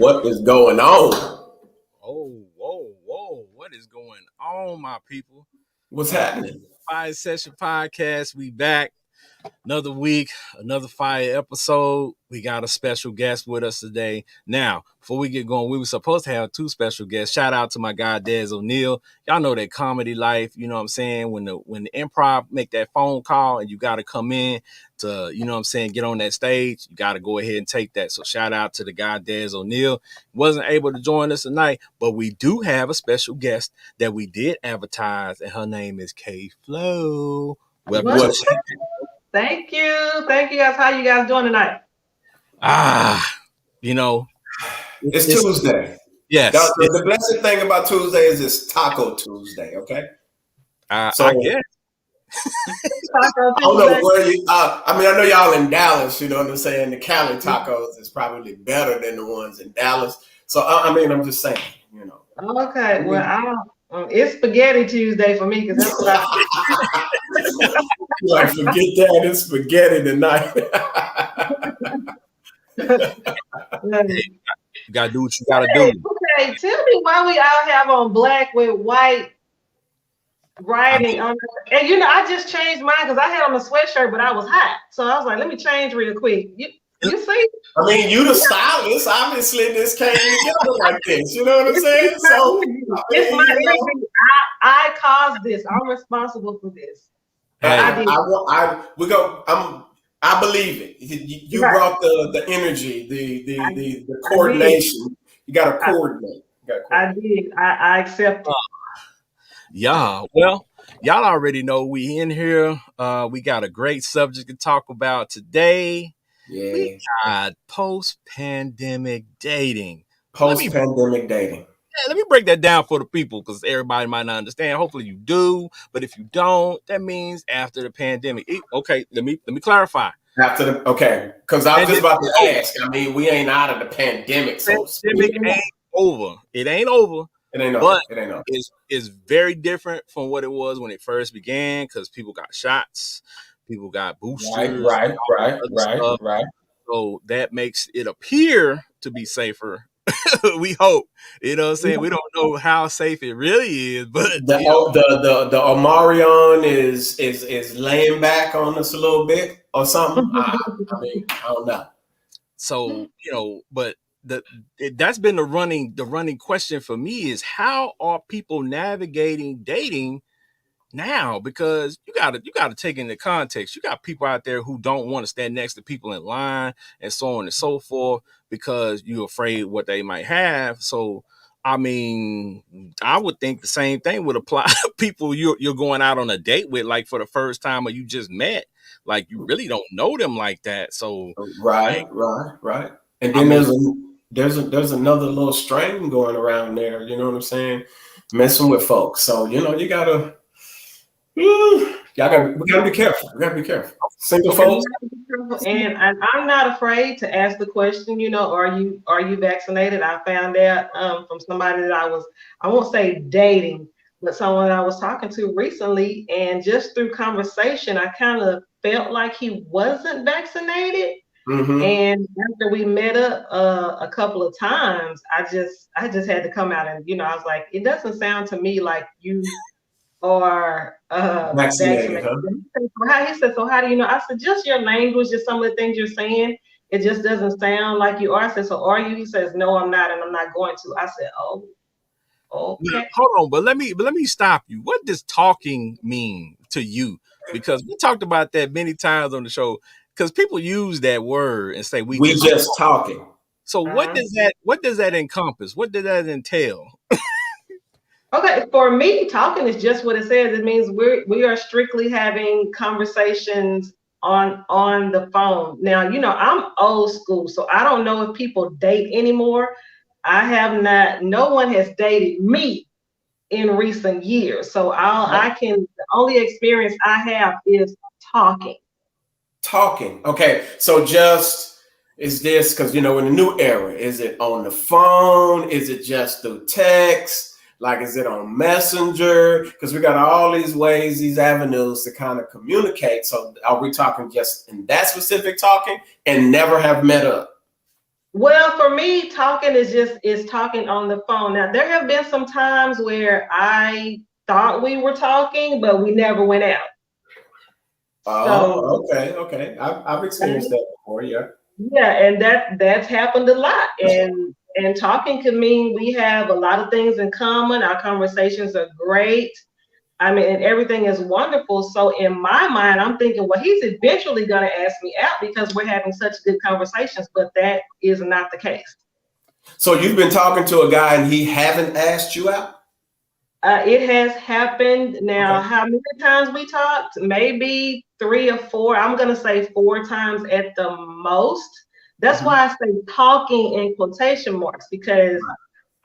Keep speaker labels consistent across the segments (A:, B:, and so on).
A: What is going on?
B: Whoa. What is going on, my people?
A: What's happening?
B: Fire Session Podcast. We back. Another week, another fire episode. We got a special guest with us today. Now, before we get going, we were supposed to have two special guests. Shout out to my guy, Dez O'Neal. Y'all know that comedy life, you know what I'm saying? When the improv make that phone call and you got to come in to, you know what I'm saying, get on that stage, you got to go ahead and take that. So shout out to the guy, Dez O'Neal. Wasn't able to join us tonight, but we do have a special guest that we did advertise, and her name is FLO.
C: Welcome. Thank you guys. How you guys doing tonight?
A: It's Tuesday.
B: Yes.
A: The blessed thing about Tuesday is it's Taco Tuesday. Okay.
B: I guess.
C: I
A: don't know where you. I know y'all in Dallas. You know what I'm saying. The Cali tacos is probably better than the ones in Dallas. So I'm just saying. You know.
C: Okay. Well, it's Spaghetti Tuesday for me because that's what I.
A: Like, forget that, it's spaghetti tonight.
B: You gotta do what you gotta do.
C: Okay, tell me why we all have on black with white writing on it. And I just changed mine because I had on a sweatshirt, but I was hot. So I was like, let me change real quick. You see?
A: You the stylist. Obviously, this came together like this. You know what I'm saying? So
C: it's my I caused this. I'm responsible for this.
A: I believe it. You brought the energy, the coordination. You got to coordinate.
C: I did. I accept it.
B: Yeah. Well, y'all already know we in here. We got a great subject to talk about today.
A: Yeah.
B: We got post-pandemic dating.
A: Post-pandemic dating.
B: Yeah, let me break that down for the people because everybody might not understand. Hopefully you do, but if you don't, that means after the pandemic. Okay, let me clarify.
A: Because I was just about to ask. We ain't out of the pandemic.
B: Pandemic ain't over. It ain't over.
A: It ain't over.
B: But
A: it ain't over.
B: It's very different from what it was when it first began because people got shots, people got boosters.
A: Right.
B: So that makes it appear to be safer. We hope, you know what I'm saying? We don't know how safe it really is, but
A: the Omarion is laying back on us a little bit or something. I don't know.
B: So, but that's been the running question for me is how are people navigating dating now? Because you gotta take into context. You got people out there who don't want to stand next to people in line and so on and so forth because you're afraid what they might have. So I would think the same thing would apply to people you're going out on a date with, like for the first time or you just met. Like you really don't know them like that. So
A: right. And then there's another little strain going around there. You know what I'm saying? Messing with folks. So you gotta. We gotta be careful. Single folks.
C: And I'm not afraid to ask the question, are you vaccinated? I found out from somebody that I won't say dating, but someone I was talking to recently, and just through conversation, I kind of felt like he wasn't vaccinated.
A: Mm-hmm.
C: And after we met up a couple of times, I just had to come out and I was like, it doesn't sound to me like you are vaccinated. Huh? He said, so how do you know? I said, just your language, just some of the things you're saying. It just doesn't sound like you are. I said, so are you? He says, no, I'm not, and I'm not going to. I said, oh, okay.
B: Now, hold on, but let me stop you. What does talking mean to you? Because we talked about that many times on the show. Because people use that word and say we
A: just talking.
B: So what does that encompass? What does that entail?
C: Okay, for me, talking is just what it says. It means we are strictly having conversations on the phone. Now, I'm old school, so I don't know if people date anymore. I have not. No one has dated me in recent years, so the only experience I have is talking.
A: Okay, so is this because in the new era, is it on the phone? Is it just through text? Like, is it on Messenger? Because we got all these ways, these avenues to kind of communicate. So are we talking just in that specific talking and never have met up?
C: Well, for me, talking is talking on the phone. Now, there have been some times where I thought we were talking, but we never went out. So
A: Oh, okay. I've experienced that before. Yeah.
C: yeah, and that's happened a lot. And talking could mean we have a lot of things in common. Our conversations are great. I mean, and everything is wonderful. So in my mind, I'm thinking, well, he's eventually going to ask me out because we're having such good conversations. But that is not the case.
A: So you've been talking to a guy and he haven't asked you out?
C: It has happened. Now,
A: Okay.
C: how many times we talked? Maybe 3 or 4. I'm going to say 4 times at the most. That's
A: Mhm.
C: why I say talking in quotation marks, because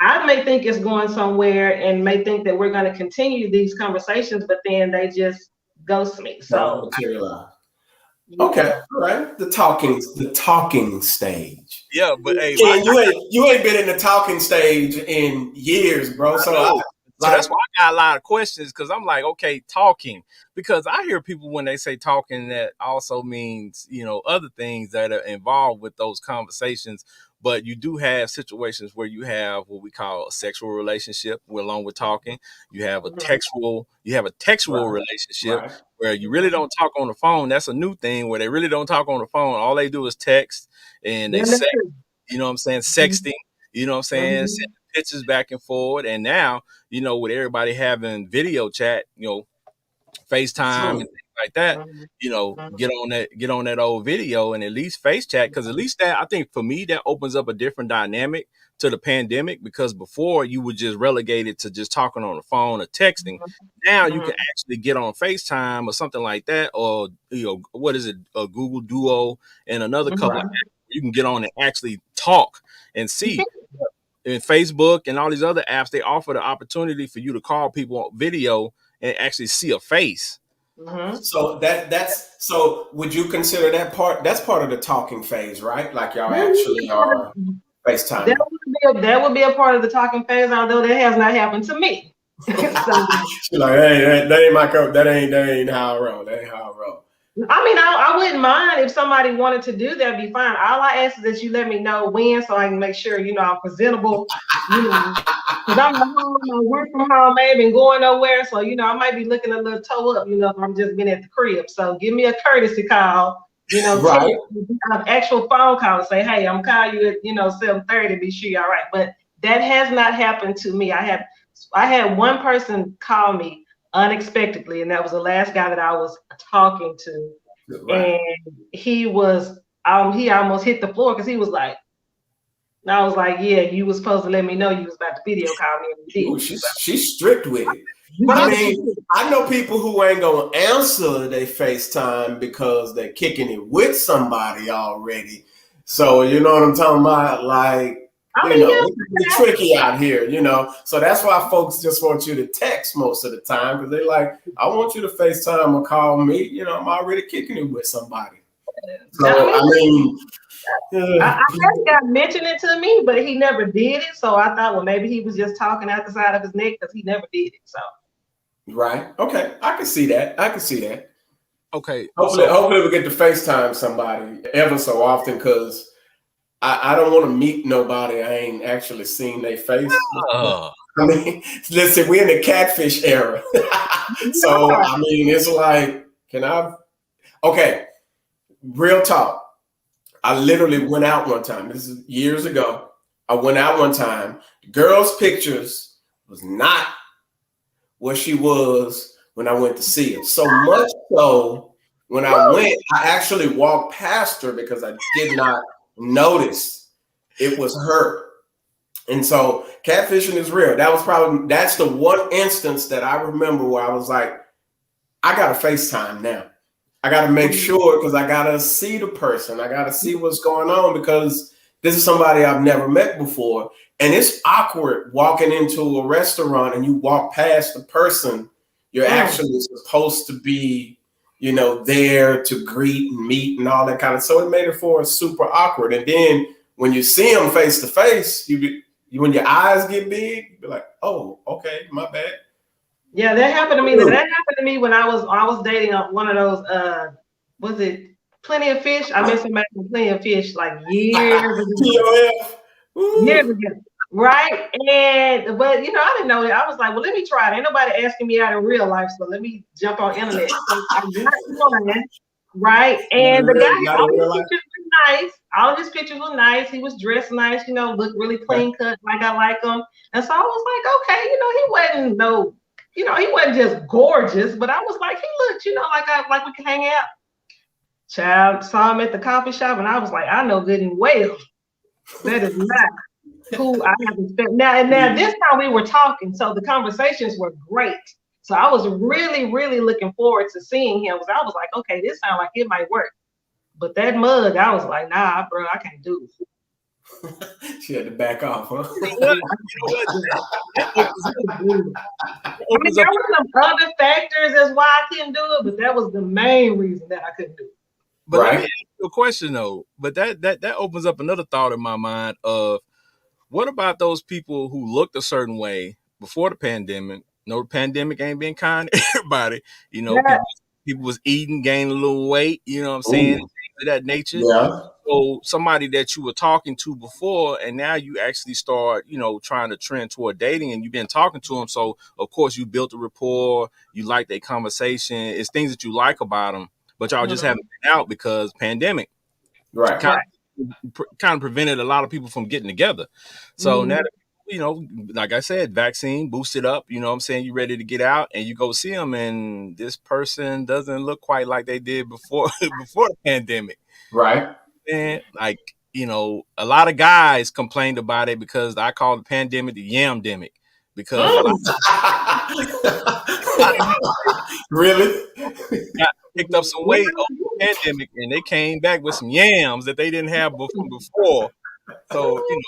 C: I may think it's going somewhere and may think that we're going to continue these conversations, but then they just ghost me.
A: Don't
C: So,
A: materialize. Okay,
C: yeah.
A: all right. The talking stage.
B: Yeah, but hey,
A: Ken, you ain't been in the talking stage in years, bro.
B: I
A: So I
B: know. So
A: like
B: that's why I got a lot of questions because I'm like, okay, talking. Because I hear people when they say talking, that also means, other things that are involved with those conversations. But you do have situations where you have what we call a sexual relationship along with talking.
C: Mhm.
B: You have a textual
A: right,
B: relationship
A: right.
B: where you really
C: Mhm.
B: don't talk on the phone. That's a new thing where they really don't talk on the phone. All they do is text and they
C: Yeah, that's
B: say,
C: true.
B: what I'm saying,
C: Mhm.
B: sexting, what I'm saying,
C: Mhm.
B: pictures back and forward. And now, with everybody having video chat, FaceTime and
A: So
B: things like that,
C: Mhm.
B: get on that old video and at least face chat. Because at least that, I think for me, that opens up a different dynamic to the pandemic, because before you were just relegated to just talking on the phone or texting. Now you can
C: Mhm.
B: actually get on FaceTime or something like that, or what is it, a Google Duo and another couple of
A: right.
C: Mhm.
B: apps where you can get on and actually talk and see. In Facebook and all these other apps, they offer the opportunity for you to call people on video and actually see a face.
C: Mhm.
A: So so would you consider that part? That's part of the talking phase, right? Like y'all
C: That would be
A: actually
C: a part
A: are
C: of
A: FaceTiming.
C: that would be a part of the talking phase, although that has not happened to me. So
A: She's like, hey, that ain't my cup. That ain't how I roll. That ain't how I roll.
C: I mean, I wouldn't mind if somebody wanted to do that, be fine. All I ask is that you let me know when so I can make sure, I'm presentable, because I'm at home, I work from home, I ain't been going nowhere. So, I might be looking a little toe up, if I'm just been at the crib. So give me a courtesy call, text
A: Right.
C: an actual phone call and say, hey, I'm calling you at, 7:30, be sure you're all right. But that has not happened to me. I had one person call me unexpectedly, and that was the last guy that I was talking to,
A: Right.
C: and he almost hit the floor because he was like, and I was like, yeah, you was supposed to let me know you was about to video call me, and you
A: Ooh,
C: didn't. So
A: she's strict with it.
C: you
A: But I
C: did what you
A: mean,
C: did.
A: I know people who ain't gonna answer their FaceTime because they're kicking it with somebody already. So you know what I'm talking about? Like,
C: I mean, yeah,
A: it can be tricky out here. So that's why folks just want you to text most of the time because they're like, I want you to FaceTime or call me. I'm already kicking it with somebody.
C: I
A: So
C: mean,
A: I mean,
C: I guess he got mentioned it to me, but he never did it. So I thought, well, maybe he was just talking out the side of his neck because he never did it. So
A: right. Okay. I can see that. I can see that.
B: Okay,
A: Hopefully,
B: so
A: hopefully we get to FaceTime somebody ever so often because I don't want to meet nobody I ain't actually seen their face before.
B: uh,
A: I mean, listen, we're in the catfish era. So, I mean, it's like, can I? Okay, real talk. I literally went out one time. This is years ago. I went out one time. The girl's pictures was not what she was when I went to see her. So much so, when I went, I actually walked past her because I did not notice it was her. And so catfishing is real. That's the one instance that I remember where I was like, I gotta FaceTime now. I gotta make sure because I gotta see the person. I gotta see what's going on because this is somebody I've never met before. And it's awkward walking into a restaurant and you walk past the person you're actually supposed to be, there to greet and meet and all that kind of. So it made it for super awkward. And then when you see them face to face, when your eyes get big, you're like, oh, okay, my bad.
C: Yeah, that happened to me. That happened to me when I was dating one of those was it Plenty of Fish. I met somebody from Plenty of Fish like years ago. Years ago. Right? But you know, I didn't know that. I was like, well, let me try it. Ain't nobody asking me out in real life, so let me jump on internet. So I got on, right? And the guy, all his pictures were nice. All his pictures were nice. He was dressed nice, you know, looked really clean cut, like I like him. And so I was like, okay, you know, he wasn't just gorgeous, but I was like, he looked, you know, like we could hang out. Child, saw him at the coffee shop, and I was like, I know good and well that is not who I have to spend. Now this time we were talking, so the conversations were great. So I was really, really looking forward to seeing him, because I was like, okay, this sounds like it might work. But that mug, I was like, nah, bro, I can't do it.
A: She had to back off, huh?
C: I mean, there were some other factors as why I couldn't do it, but that was the main reason that I couldn't do it.
B: But let me ask you a question though. But that opens up another thought in my mind of, what about those people who looked a certain way before the pandemic? No, the pandemic ain't been kind to everybody. You know, people was eating, gaining a little weight, you know what I'm saying? Things of that nature.
A: Yeah.
B: So somebody that you were talking to before, and now you actually start, you know, trying to trend toward dating, and you've been talking to them. So of course you built a rapport, you like their conversation. It's things that you like about them, but y'all just haven't been out because pandemic.
A: Right.
B: Kind of prevented a lot of people from getting together. So now, you know, like I said, vaccine boosted up, you know what I'm saying? You're ready to get out and you go see them, and this person doesn't look quite like they did before the pandemic.
A: Right.
B: And like, you know, a lot of guys complained about it because I call the pandemic the yam-demic. Because
A: really
B: picked up some weight over the pandemic, and they came back with some yams that they didn't have before. So, you know,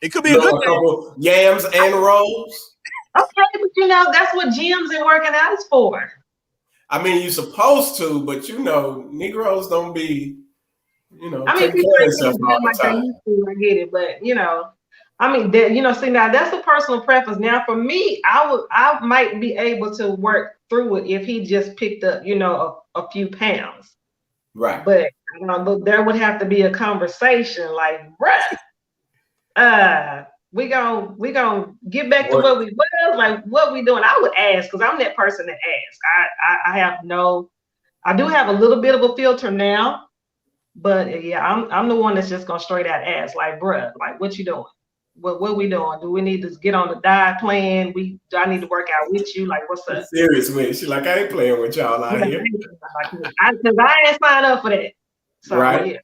B: it could be a good
A: couple yams and rolls.
C: Okay, but you know, that's what gyms and working out is for.
A: I mean, you're supposed to, but you know, Negroes don't be, you know,
C: I mean, people like they used to, I get it, but you know, I mean, you know, see, now that's a personal preference. Now, for me, I might be able to work through it if he just picked up, you know, a few pounds.
A: Right.
C: But but there would have to be a conversation, like, bruh, we gonna get back to what we was, like, what we doing. I would ask, because I'm that person that asks. I do have a little bit of a filter now, but yeah, I'm the one that's just gonna straight out ask, like, bruh, like, what you doing? What we doing? Do we need to get on the diet plan? Do I need to work out with you? Like, what's up?
A: Serious with it. She's like, I ain't playing with y'all out here.
C: Because I ain't signed up for that. So,
A: right.
C: Yeah.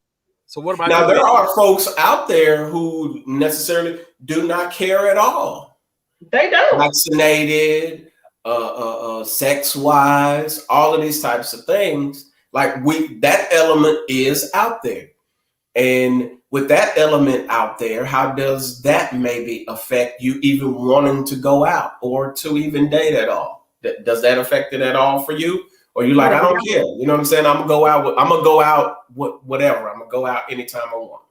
B: So what about
A: now? There are folks out there who necessarily do not care at all.
C: They don't.
A: Vaccinated, sex wise, all of these types of things. Like that element is out there. And with that element out there, how does that maybe affect you even wanting to go out or to even date at all? Does that affect it at all for you? Or you like, I don't care. You know what I'm saying? I'm gonna go out whatever. I'm gonna go out anytime I want.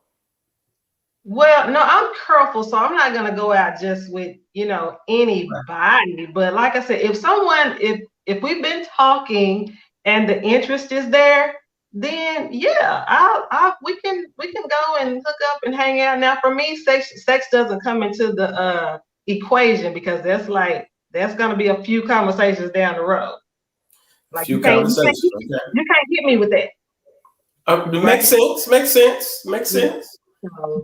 C: Well, no, I'm careful, so I'm not gonna go out just with, you know, anybody. But like I said, if we've been talking and the interest is there, then yeah, we can go and hook up and hang out. Now, for me, sex doesn't come into the equation, because that's gonna be a few conversations down the road. Like, you can't hit me with that.
A: Makes sense.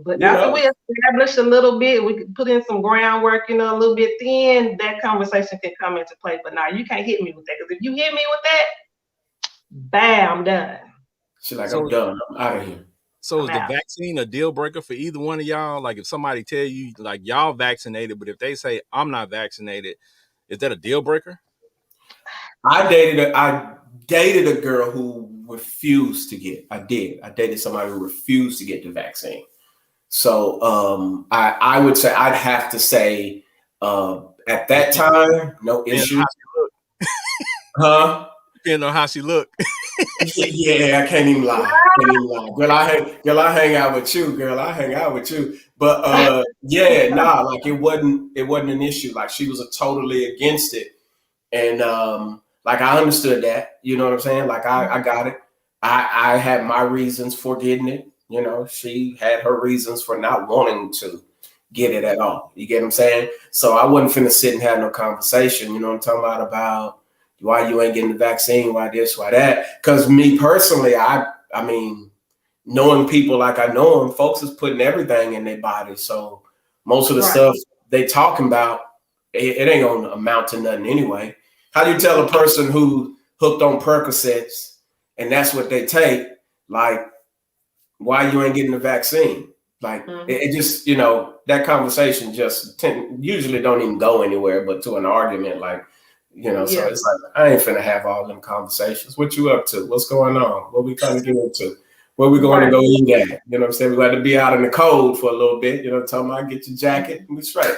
C: But after we establish a little bit, we can put in some groundwork, you know, a little bit, then that conversation can come into play. But now you can't hit me with that, because if you hit me with that, bam, I'm done.
A: She's like, I'm done. I'm out of here.
B: So is the vaccine a deal breaker for either one of y'all? Like, if somebody tell you, like, y'all vaccinated, but if they say I'm not vaccinated, is that a deal breaker? I
A: dated a girl who refused to get. I dated somebody who refused to get the vaccine. So I would say, I'd have to say at that time, no issue. Huh?
B: Depending on how she looked.
A: Yeah, I can't even lie. Girl, I hang out with you, girl. I hang out with you. But like it wasn't an issue. Like, she was totally against it. And like, I understood that, you know what I'm saying? Like, I got it. I had my reasons for getting it. You know, she had her reasons for not wanting to get it at all. You get what I'm saying? So I wasn't finna sit and have no conversation. You know what I'm talking about why you ain't getting the vaccine, why this, why that. Because me personally, I mean, knowing people like I know them, folks is putting everything in their body. So most of the stuff they talking about, it ain't gonna amount to nothing anyway. How do you tell a person who hooked on Percocets and that's what they take, like, why you ain't getting the vaccine? Like, it just, you know, that conversation just usually don't even go anywhere but to an argument, like, you know, so it's like, I ain't finna have all them conversations. What you up to? What's going on? What we trying to get into? Where we going to go eat at? You know what I'm saying? We got to be out in the cold for a little bit. You know what I'm talking about? Get your jacket and be straight.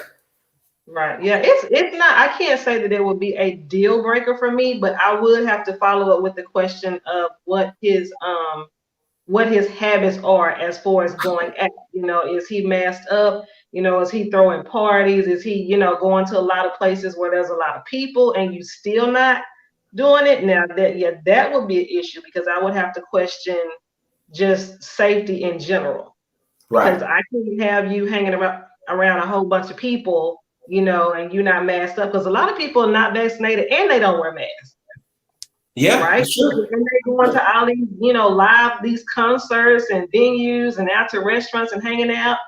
C: Right. Yeah. It's not. I can't say that it would be a deal breaker for me, but I would have to follow up with the question of what his habits are as far as going out. You know, is he masked up? You know, is he throwing parties? Is he, you know, going to a lot of places where there's a lot of people and you still not doing it? Now that would be an issue because I would have to question just safety in general.
A: Right.
C: Because I can't have you hanging around a whole bunch of people, you know, and you're not masked up. Because a lot of people are not vaccinated and they don't wear masks.
A: Yeah,
C: right.
A: Sure.
C: And they going to all these, you know, these concerts and venues and out to restaurants and hanging out.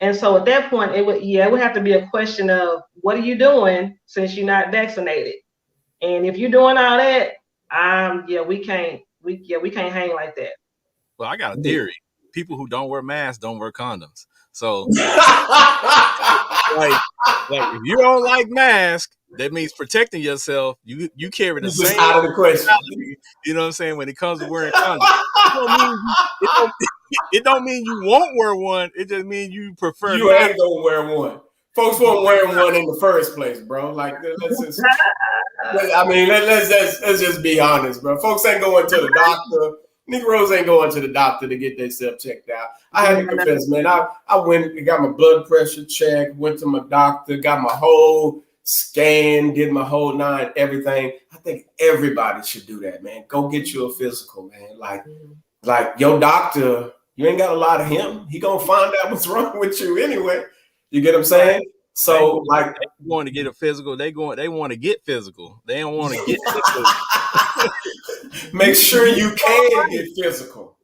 C: And so at that point, it would have to be a question of what are you doing since you're not vaccinated? And if you're doing all that, we can't hang like that.
B: Well, I got a theory. People who don't wear masks don't wear condoms. So, like if you don't like masks, that means protecting yourself. You carry the same.
A: Out of the question.
B: You know what I'm saying? When it comes to wearing condoms, it don't mean you won't wear one. It just means you prefer.
A: You ain't gonna wear one. Folks weren't wearing one in the first place, bro. Like, let's just be honest, bro. Folks ain't going to the doctor. Negroes ain't going to the doctor to get themselves checked out. I had to confess, man. I went and got my blood pressure checked, went to my doctor, got my whole scan, did my whole 9, everything. I think everybody should do that, man. Go get you a physical, man. Like your doctor, you ain't got a lot of him. He gonna find out what's wrong with you anyway. You get what I'm saying? So like,
B: they want to get a physical. They want to get physical. They don't want to get physical.
A: Make sure you can get physical.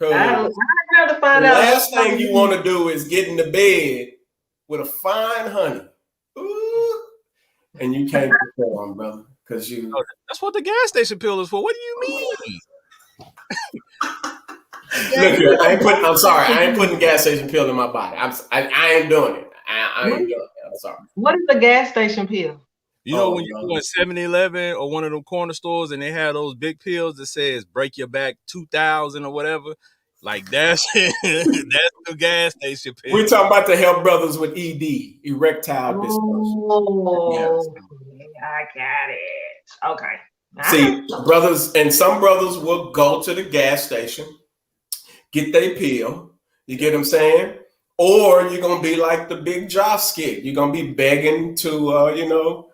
C: I'd rather find
A: the
C: out.
A: Last thing you want to do is get into bed with a fine honey. Ooh, and you can't perform, brother, because you.
B: That's what the gas station pill is for. What do you mean?
A: Look here, I'm sorry. I ain't putting gas station pill in my body. I ain't doing it. I ain't doing it. I'm sorry.
C: What is the gas station pill?
B: You know, when you go in 7-Eleven or one of them corner stores and they have those big pills that says break your back 2,000 or whatever, like that's the gas station pill.
A: We're talking about to help brothers with ED, erectile dysfunction.
C: Oh, yes. I got it. Okay.
A: See, some brothers will go to the gas station, get their pill. You get what I'm saying? Or you're going to be like the Big Josh skit. You're going to be begging to,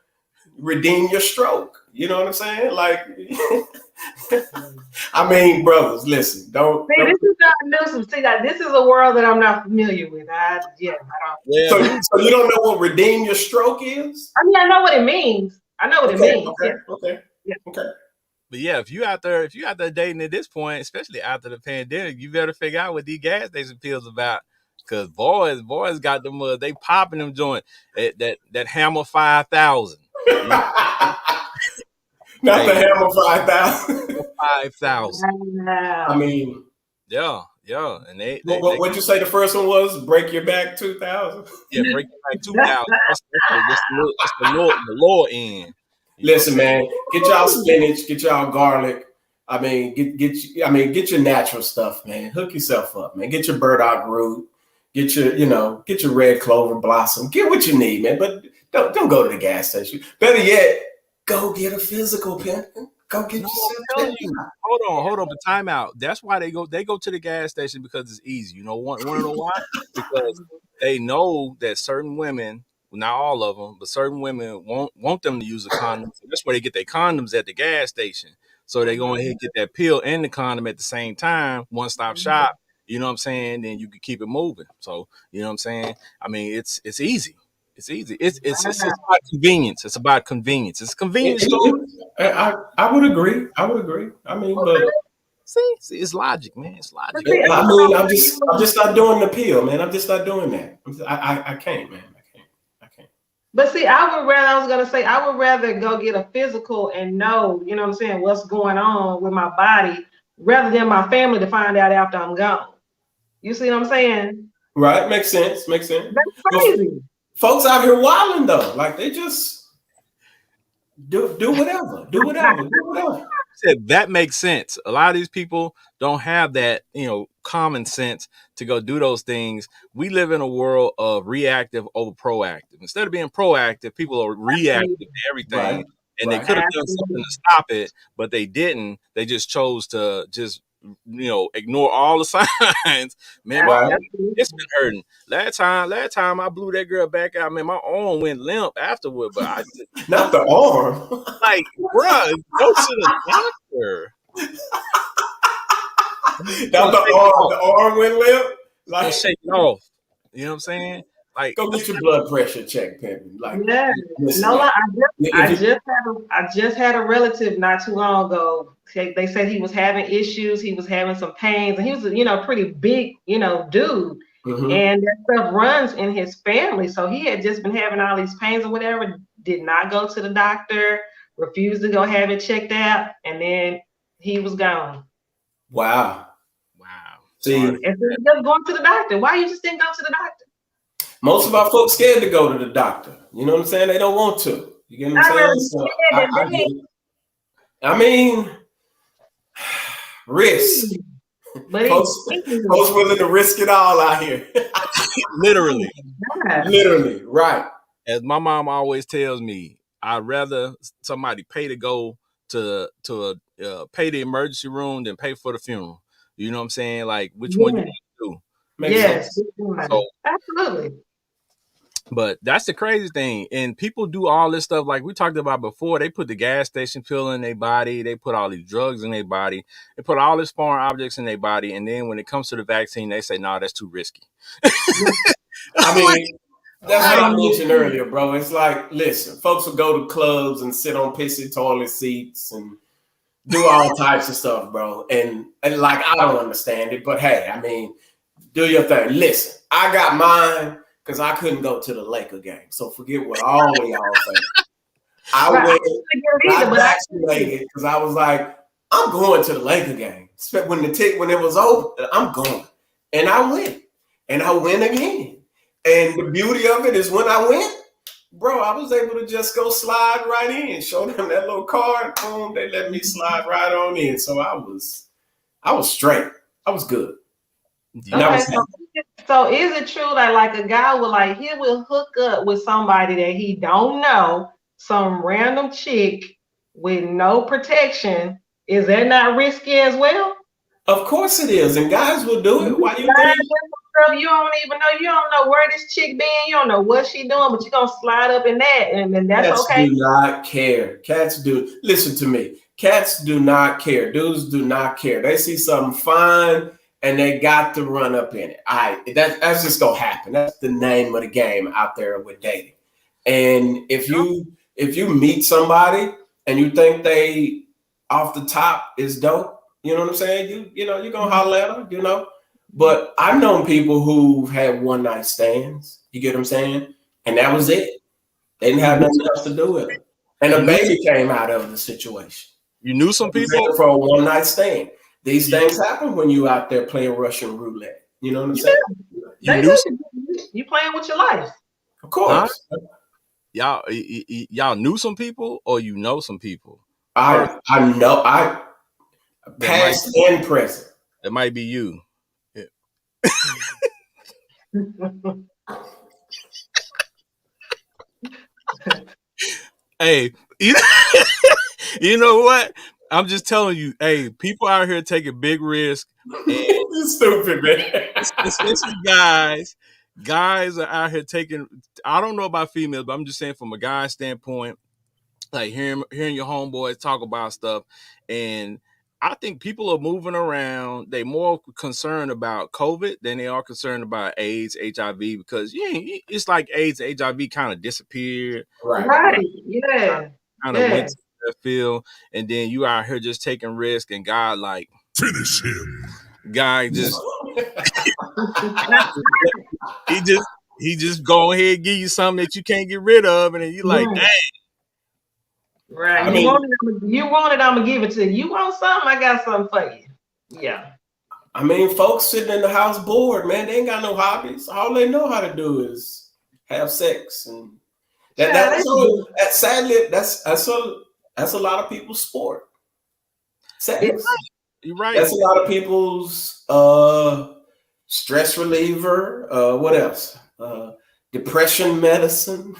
A: redeem your stroke. You know what I'm saying? Like, I mean, brothers, listen, don't.
C: This is not new. See, this is a world that I'm not familiar with. I don't.
A: Yeah. So you don't know what redeem your stroke is?
C: I mean, I know what it means.
A: Okay.
C: Yeah.
A: Okay.
B: But yeah, if you out there dating at this point, especially after the pandemic, you better figure out what these gas station pills about. Cause boys got them. They popping them joint that Hammer 5,000.
A: Not the Hammer 5,000.
B: 5,000.
A: I mean,
B: yeah, and they
A: what'd you say the first one was? Break your back 2,000.
B: Yeah, break your back 2,000. That's the lower end.
A: Listen, man, get y'all spinach, get y'all garlic. I mean, get your natural stuff, man. Hook yourself up, man. Get your burdock root. Get your red clover blossom. Get what you need, man. But don't go to the gas station. Better yet, go get a physical, pen. Go get yourself.
B: Hold on. But time out. That's why they go to the gas station because it's easy. You know, want to know why? Because they know that certain women, not all of them, but certain women want them to use a condom. So that's where they get their condoms at the gas station. So they go ahead and get that pill and the condom at the same time, one stop shop. You know what I'm saying? Then you can keep it moving. So you know what I'm saying? I mean, it's easy. It's easy. It's about convenience. It's about convenience. It's a convenience store.
A: I would agree. I would agree. I mean, but
B: See, it's logic, man. It's logic.
A: I mean, I'm just not doing the pill, man. I'm just not doing that. I can't, man. I can't.
C: But see, I was gonna say, I would rather go get a physical and know, you know what I'm saying, what's going on with my body, rather than my family to find out after I'm gone. You see what I'm saying?
A: Right, makes sense. Makes sense.
C: That's crazy.
A: Folks out here wilding though, like they just do whatever, do whatever.
B: Said that makes sense. A lot of these people don't have that, common sense to go do those things. We live in a world of reactive over proactive. Instead of being proactive, people are reactive to everything.
A: Right.
B: And they could have done something to stop it, but they didn't. They just chose to just ignore all the signs. Man, my arm, it's been hurting. Last time I blew that girl back out, man, my arm went limp afterward. But I just,
A: not the arm.
B: Like, bruh, go to the doctor.
A: Not the arm went limp.
B: Like, shake it off. You know what I'm saying? Like,
A: go get your blood pressure checked, Pimpin. Like,
C: yeah. No, I just had a relative not too long ago. They said he was having issues. He was having some pains, and he was a pretty big, dude. Mm-hmm. And that stuff runs in his family. So he had just been having all these pains or whatever. Did not go to the doctor. Refused to go have it checked out, and then he was gone.
A: Wow. See,
C: instead of just going to the doctor, why you just didn't go to the doctor?
A: Most of our folks scared to go to the doctor. You know what I'm saying? They don't want to. You get what I'm saying? So I mean, risk.
C: But
A: folks willing to risk it all out here.
B: Literally.
A: Literally, right.
B: As my mom always tells me, I'd rather somebody pay to go to pay the emergency room than pay for the funeral. You know what I'm saying? Like, which one you want to do?
C: Yes.
B: So,
C: absolutely.
B: But that's the crazy thing. And people do all this stuff like we talked about before. They put the gas station pill in their body. They put all these drugs in their body. They put all these foreign objects in their body. And then when it comes to the vaccine, they say, no, that's too risky.
A: I mean, that's what I mentioned earlier, bro. It's like, listen, folks will go to clubs and sit on pissy toilet seats and do all types of stuff, bro. And like, I don't understand it. But hey, I mean, do your thing. Listen, I got mine because I couldn't go to the Laker game. So forget what all of y'all think. I vaccinated because I was like, I'm going to the Laker game. When it was over, I'm going. And I went. And I went again. And the beauty of it is when I went, bro, I was able to just go slide right in, show them that little card, boom, they let me slide right on in. So I was straight. I was good.
C: Okay, so is it true that like a guy will hook up with somebody that he don't know, some random chick with no protection? Is that not risky as well?
A: Of course it is, and guys will do it. Why you think?
C: You don't even know. You don't know where this chick been. You don't know what she doing, but you're gonna slide up in that, and then that's
A: Cats
C: okay.
A: Do not care. Cats do. Listen to me. Cats do not care. Dudes do not care. They see something fine and they got to run up in it. That's just gonna happen. That's the name of the game out there with dating. And if you meet somebody and you think they off the top is dope, you know what I'm saying? You're gonna holler at them, But I've known people who've had one night stands, you get what I'm saying? And that was it. They didn't have nothing else to do with it. And a baby came out of the situation.
B: You knew some people
A: for a one night stand. These things happen when you out there playing Russian roulette. You know what I'm saying?
C: You playing with your life.
A: Of course.
B: Huh? Y'all knew some people or you know some people?
A: I know past and present.
B: It might be you. Yeah. Hey, you know what? I'm just telling you, hey, people out here taking big risks.
A: You're stupid, man.
B: Especially guys are out here taking. I don't know about females, but I'm just saying from a guy's standpoint, like hearing your homeboys talk about stuff, and I think people are moving around. They more concerned about COVID than they are concerned about AIDS, HIV, because it's like AIDS, HIV kind of disappeared,
C: Right. Yeah.
B: kind of went to the field, and then you out here just taking risk, and God like
D: finish him.
B: God just he just go ahead and give you something that you can't get rid of, and then you like, dang.
C: Right. You want it, I'm gonna give it to you. You want something, I got something for you. Yeah.
A: I mean, folks sitting in the house bored, man. They ain't got no hobbies. All they know how to do is have sex, and sadly, that's a lot of people's sport. Sex.
B: You're right.
A: That's a lot of people's stress reliever. What else? Depression medicine.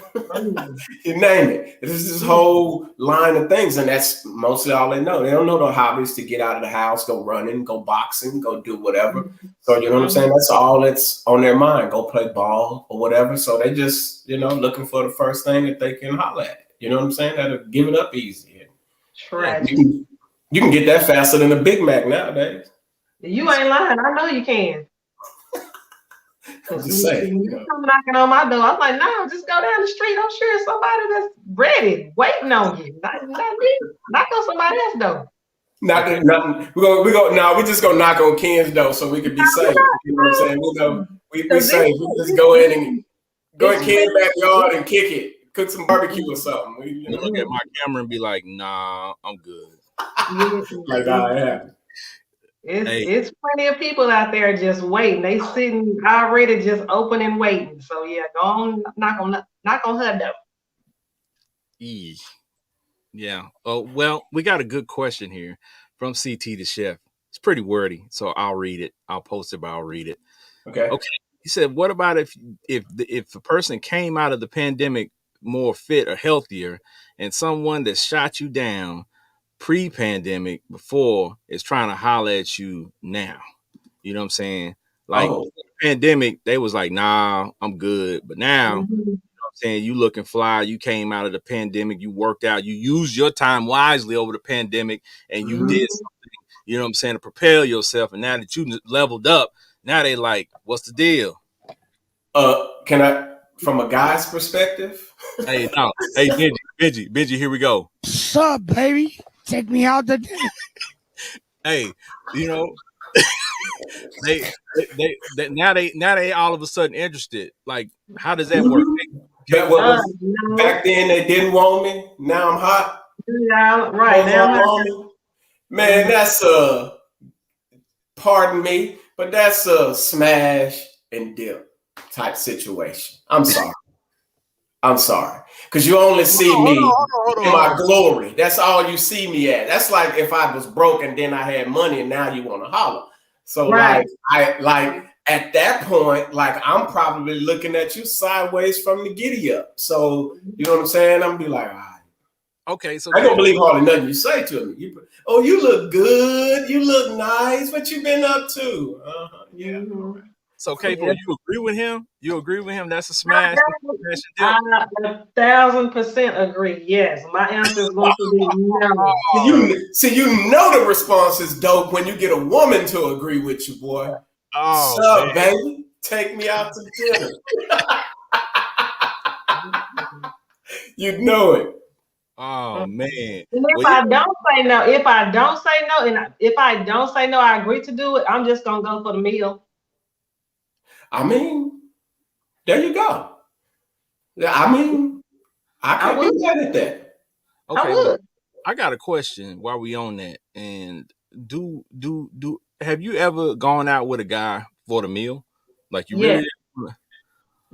A: You name it. There's this whole line of things, and that's mostly all they know. They don't know the hobbies to get out of the house, go running, go boxing, go do whatever. So you know what I'm saying? That's all that's on their mind. Go play ball or whatever. So they just, looking for the first thing that they can holler at. You know what I'm saying? That'll give it up easy.
C: Tragic.
A: You can get that faster than a Big Mac nowadays.
C: You ain't lying. I know you can.
A: Just saying.
C: You come knocking on my door. I'm like, no, just go down the street. I'm sure it's somebody that's ready, waiting on you. Not me. Knock on somebody else's door.
A: We just gonna knock on Ken's door so we can be safe. You know what I'm saying? We safe. We just go in Ken's backyard and kick it, cook some barbecue or something.
B: Look at my camera and be like, nah, I'm good.
A: Like I am.
C: It's plenty of people out there just waiting. They sitting already just open and waiting. So yeah, go on, knock on her door.
B: Yeah. Oh, well, we got a good question here from CT the Chef. It's pretty wordy, so I'll read it. I'll post it, but I'll read it.
A: Okay.
B: He said, "What about if the person came out of the pandemic more fit or healthier, and someone that shot you down pre-pandemic before is trying to holler at you now?" You know what I'm saying? Like pandemic, they was like, "Nah, I'm good," but now. You know what I'm saying, you looking fly, you came out of the pandemic, you worked out, you used your time wisely over the pandemic, and you did something, you know what I'm saying, to propel yourself. And now that you leveled up, now they like, what's the deal?
A: Can I, from a guy's perspective?
B: Hey, Benji, here we go.
D: What's up, baby? Take me out to dinner.
B: Hey, now they all of a sudden interested. Like, how does that work?
A: Back then they didn't want me. Now I'm hot.
C: Yeah, right. Now
A: man, that's pardon me, but that's a smash and dip type situation. I'm sorry. Because you only see me in my glory. That's all you see me at. That's like if I was broke and then I had money and now you want to holler. So like at that point, like I'm probably looking at you sideways from the giddy up. So you know what I'm saying? I'm gonna be like, all right.
B: Okay, so
A: I don't believe hardly nothing you say to me. You look good. You look nice. What you been up to? Yeah.
B: So, K-Flo, you agree with him? You agree with him? That's a smash.
C: I 1,000% agree. Yes, my answer is going to be no.
A: You know the response is dope when you get a woman to agree with you, boy.
B: Oh,
A: what's up, baby? Take me out to dinner. You know it.
B: Oh man!
C: And if I don't say no, and if I don't say no, I agree to do it. I'm just gonna go for the meal.
A: I mean, there you go. I mean, I can't be mad at that.
B: Okay,
C: I would.
B: I got a question while we on that. And do have you ever gone out with a guy for the meal? Like you really?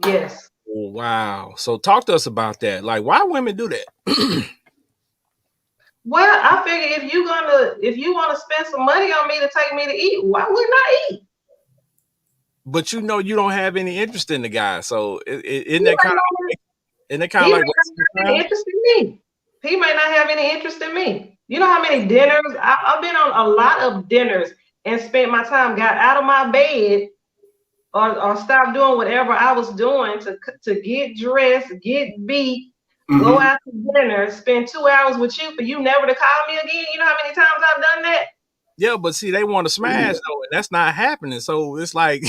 C: Yes.
B: Oh, wow. So talk to us about that. Like, why women do that?
C: Well, I figure if you want to spend some money on me to take me to eat, why wouldn't I eat?
B: But you don't have any interest in the guy, so isn't that kind of like
C: interest in me? He may not have any interest in me. You know how many dinners I've been on? A lot of dinners and spent my time, got out of my bed or stopped doing whatever I was doing to get dressed, get beat, go out to dinner, spend 2 hours with you for you never to call me again. You know how many times I've done that?
B: Yeah, but see, they want to smash though, and that's not happening. So it's like,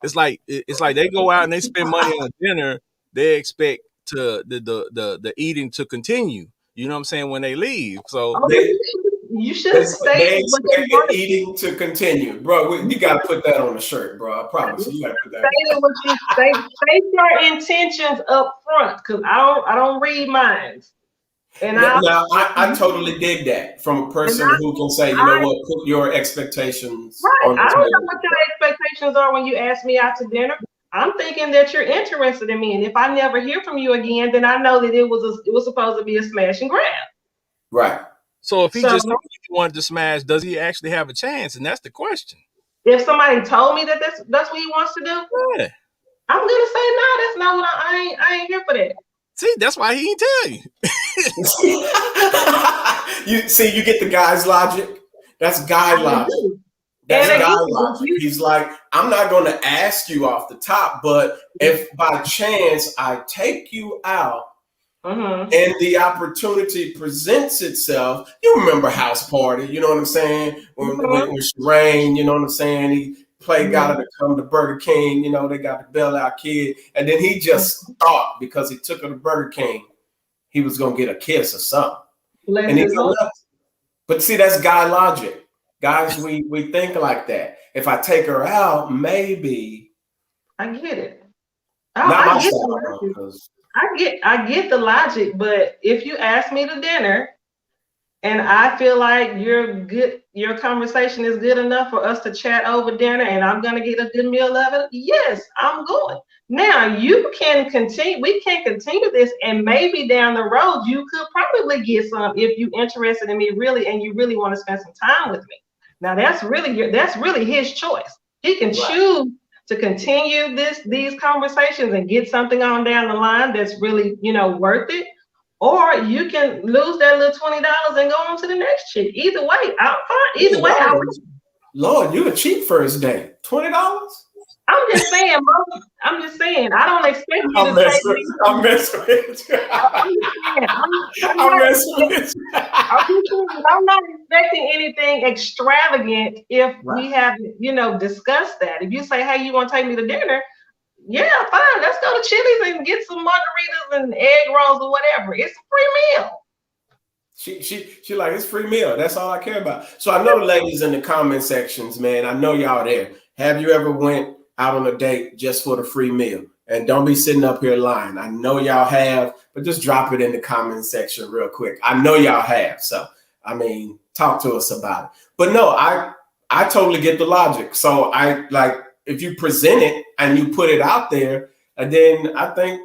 B: it's like they go out and they spend money on dinner. They expect the eating to continue. You know what I'm saying, when they leave. So
C: you should say
A: they
C: what
A: expect
C: you want
A: the eating to continue, bro. You got to put that on the shirt, bro. I promise you got to put that.
C: Say what you say your intentions up front, because I don't read minds. And
A: I totally dig that from a person who can say, you know what, put your expectations on the
C: I don't
A: table.
C: know what your expectations are when you ask me out to dinner. I'm thinking that you're interested in me, and if I never hear from you again, then I know that it was supposed to be a smash and grab.
A: Right.
B: So if he just told you he wanted to smash, does he actually have a chance? And that's the question.
C: If somebody told me that that's what he wants to do,
B: yeah,
C: I'm gonna say no. That's not what I ain't here for that.
B: See, that's why he didn't tell you.
A: You get the guy's logic. That's guy logic. That's guy logic. He's like, I'm not going to ask you off the top, but if by chance I take you out and the opportunity presents itself, you remember House Party, you know what I'm saying? When Shireen, you know what I'm saying? He got her to come to Burger King, you know, they got the Bel Out Kid, and then he just thought because he took her to Burger King, he was gonna get a kiss or something. And he but see, that's guy logic. Guys, we think like that. If I take her out, maybe
C: I get it.
A: I
C: get the logic, but if you ask me to dinner and I feel like your conversation is good enough for us to chat over dinner and I'm gonna get a good meal of it, yes, I'm going. Now we can continue this, and maybe down the road you could probably get some if you're interested in me really and you really want to spend some time with me. Now that's really his choice. He can choose to continue these conversations and get something on down the line that's really, worth it. Or you can lose that little $20 and go on to the next chick. Either way, I'm fine. Either way,
A: Lord, you a cheap first date. $20?
C: I'm just saying. I don't expect you to take me.
A: I'm messing with you.
C: I'm not expecting anything extravagant if we haven't, discussed that. If you say, hey, you want to take me to dinner? Yeah, fine. Let's go to Chili's and get some margaritas and egg rolls or whatever. It's a free meal.
A: She like, it's free meal. That's all I care about. So I know the ladies in the comment sections, man. I know y'all there. Have you ever went out on a date just for the free meal? And don't be sitting up here lying. I know y'all have, but just drop it in the comment section real quick. I know y'all have. So, I mean, talk to us about it. But no, I totally get the logic. So if you present it and you put it out there, and then I think,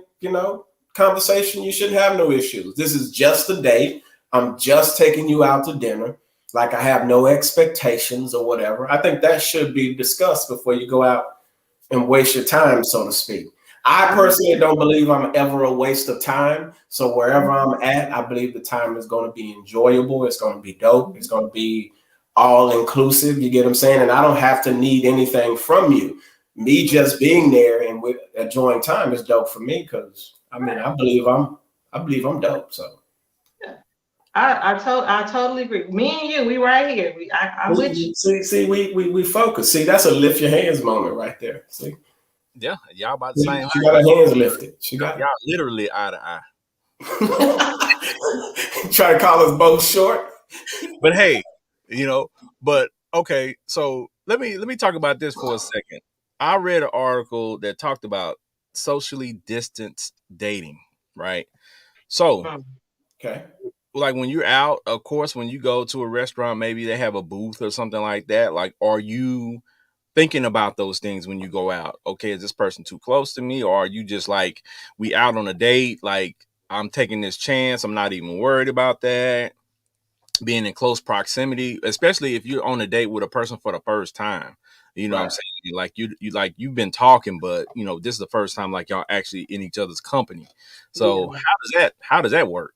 A: conversation, you shouldn't have no issues. This is just a date. I'm just taking you out to dinner. Like, I have no expectations or whatever. I think that should be discussed before you go out and waste your time, so to speak. I personally don't believe I'm ever a waste of time. So wherever I'm at, I believe the time is going to be enjoyable. It's going to be dope. It's going to be all inclusive. You get what I'm saying? And I don't have to need anything from you. Me just being there and with enjoying time is dope for me, because I believe I'm dope. So
C: I totally agree. Me and you, we right here. I'm with you.
A: See, we focus. See, that's a lift your hands moment right there. See.
B: Yeah, y'all about the same.
A: She got her hands lifted. She got
B: y'all literally eye to eye.
A: Try to call us both short.
B: But hey, okay. So let me talk about this for a second. I read an article that talked about socially distanced dating, right? So,
A: okay,
B: like when you're out, of course, when you go to a restaurant, maybe they have a booth or something like that. Like, are you thinking about those things when you go out? Okay, is this person too close to me? Or are you just like, we out on a date, like I'm taking this chance, I'm not even worried about that, being in close proximity, especially if you're on a date with a person for the first time. You know what I'm saying? Like you've been talking, but this is the first time like y'all actually in each other's company. So how does that work?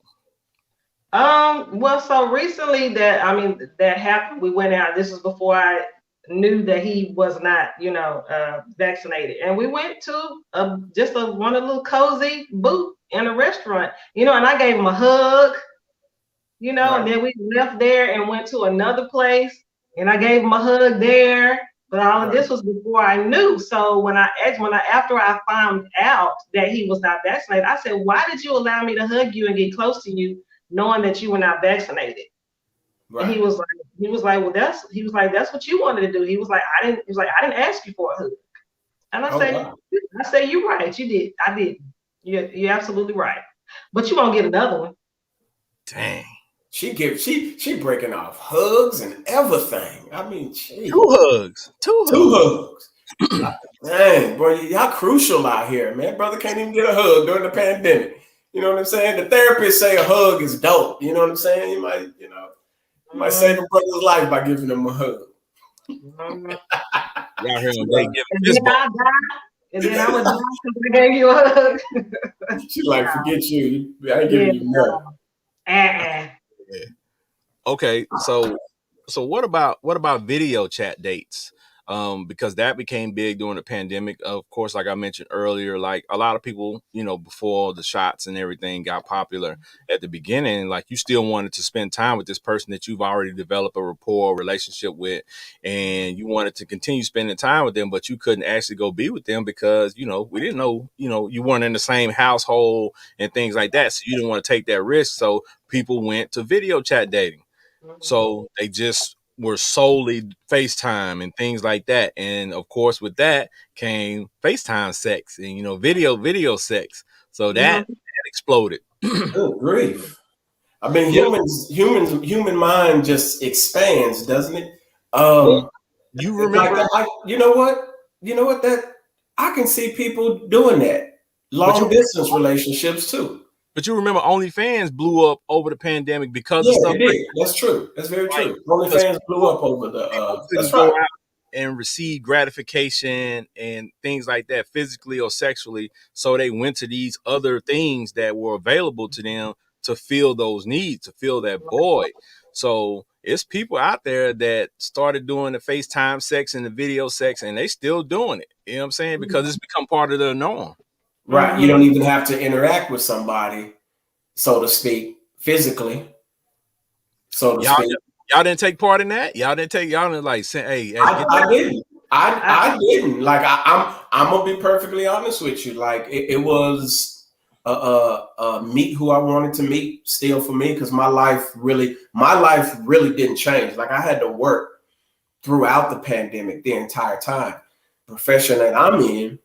C: Well, so recently that happened. We went out. This was before I knew that he was not, vaccinated. And we went to one of the little cozy booth in a restaurant, and I gave him a hug,
A: Right.
C: and then we left there and went to another place and I gave him a hug there. But all of this was before I knew. So after I found out that he was not vaccinated, I said, "Why did you allow me to hug you and get close to you, knowing that you were not vaccinated?"
A: Right.
C: And he was like, "Well, that's what you wanted to do." He was like, "I didn't ask you for a hug." And I say, "You're right. You did. I did. You're absolutely right. But you won't get another one."
B: Dang.
A: She breaking off hugs and everything. I mean, geez.
B: Two hugs.
A: Dang, boy, y'all crucial out here, man. Brother can't even get a hug during the pandemic. You know what I'm saying? The therapists say a hug is dope. You know what I'm saying? You might save a brother's life by giving him a hug.
B: Y'all hear him? They giving fist bump.
C: And then I would die because I gave you a hug.
A: She like, forget you. I ain't giving you nothing.
B: Yeah. Okay, so what about video chat dates? Because that became big during the pandemic. Of course, like I mentioned earlier, like a lot of people, before the shots and everything got popular at the beginning, like you still wanted to spend time with this person that you've already developed a rapport relationship with, and you wanted to continue spending time with them, but you couldn't actually go be with them because, we didn't know, you weren't in the same household and things like that. So you didn't want to take that risk. So people went to video chat dating. So they just were solely FaceTime and things like that. And of course, with that came FaceTime sex and, video sex. So that exploded.
A: Good grief. I mean, human mind just expands, doesn't it?
B: You remember?
A: You know what? That I can see people doing that. Long distance relationships too.
B: But you remember OnlyFans blew up over the pandemic because of stuff.
A: It did. That's true. That's very true. OnlyFans blew up over the. That's right.
B: Go out and receive gratification and things like that, physically or sexually. So they went to these other things that were available to them to fill those needs, to fill that void. So it's people out there that started doing the FaceTime sex and the video sex, and they still doing it. You know what I'm saying? Because it's become part of their norm.
A: Right. You don't even have to interact with somebody, so to speak, physically. So to speak.
B: Y'all didn't take part in that? Y'all didn't like say, hey,
A: I didn't. I didn't. Like I'm gonna be perfectly honest with you. Like it was meet who I wanted to meet still for me, because my life really didn't change. Like I had to work throughout the pandemic the entire time. Profession that I'm in,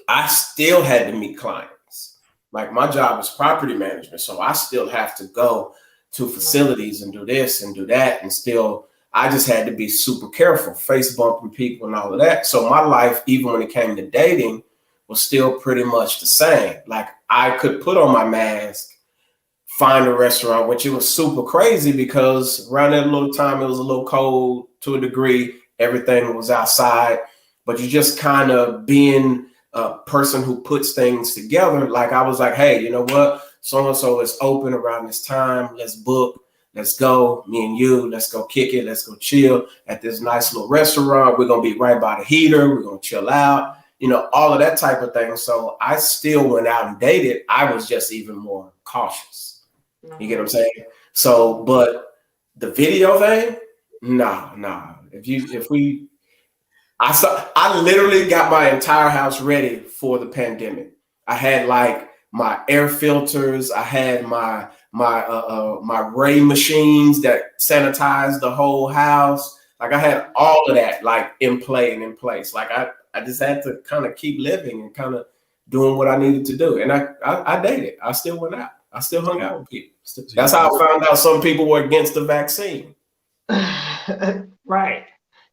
A: I still had to meet clients. Like my job is property management, so I still have to go to facilities and do this and do that, and still I just had to be super careful, face bumping people and all of that. So my life, even when it came to dating, was still pretty much the same. Like I could put on my mask, find a restaurant, which it was super crazy because around that little time it was a little cold to a degree. Everything was outside, but you just kind of being a person who puts things together. Like I was like, hey, you know what? So-and-so is open around this time. Let's book. Let's go. Me and you, let's go kick it. Let's go chill at this nice little restaurant. We're going to be right by the heater. We're going to chill out, all of that type of thing. So I still went out and dated. I was just even more cautious. You get what I'm saying? So, but the video thing, nah. I literally got my entire house ready for the pandemic. I had like my air filters. I had my Ray machines that sanitized the whole house. Like I had all of that like in place. Like I just had to kind of keep living and kind of doing what I needed to do. And I dated. I still went out. I still hung out with people. That's how I found out some people were against the vaccine.
C: Right.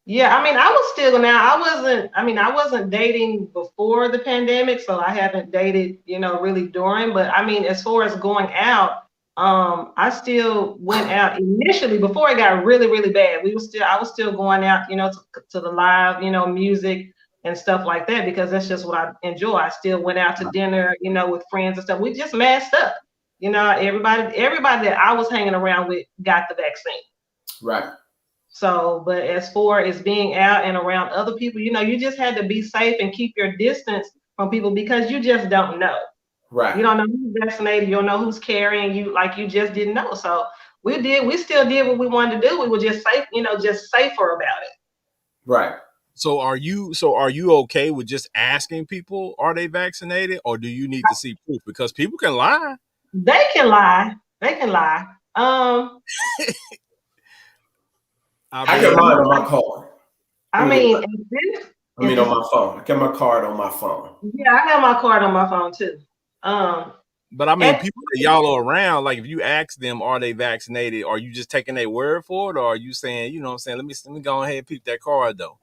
C: Yeah, I mean, I was still I wasn't dating before the pandemic, so I haven't dated, really during. But I mean, as far as going out, I still went out initially before it got really, really bad. I was still going out, to the live, music and stuff like that, because that's just what I enjoy. I still went out to dinner, with friends and stuff. We just masked up, everybody that I was hanging around with got the vaccine.
A: Right.
C: So, but as far as being out and around other people, you just had to be safe and keep your distance from people because you just don't know.
A: Right.
C: You don't know who's vaccinated. You don't know who's carrying you. Like you just didn't know. So we still did what we wanted to do. We were just safe, just safer about it.
A: Right.
B: So are you okay with just asking people, are they vaccinated, or do you need to see proof? Because people can lie.
C: They can lie. They can lie.
A: I can lie on my card.
C: On my
A: phone. I got my card on my phone.
C: Yeah, I have my card on my phone too.
B: But I mean, people that y'all are around, like if you ask them, are they vaccinated? Are you just taking their word for it, or are you saying, you know what I'm saying, let me go ahead and peep that card though?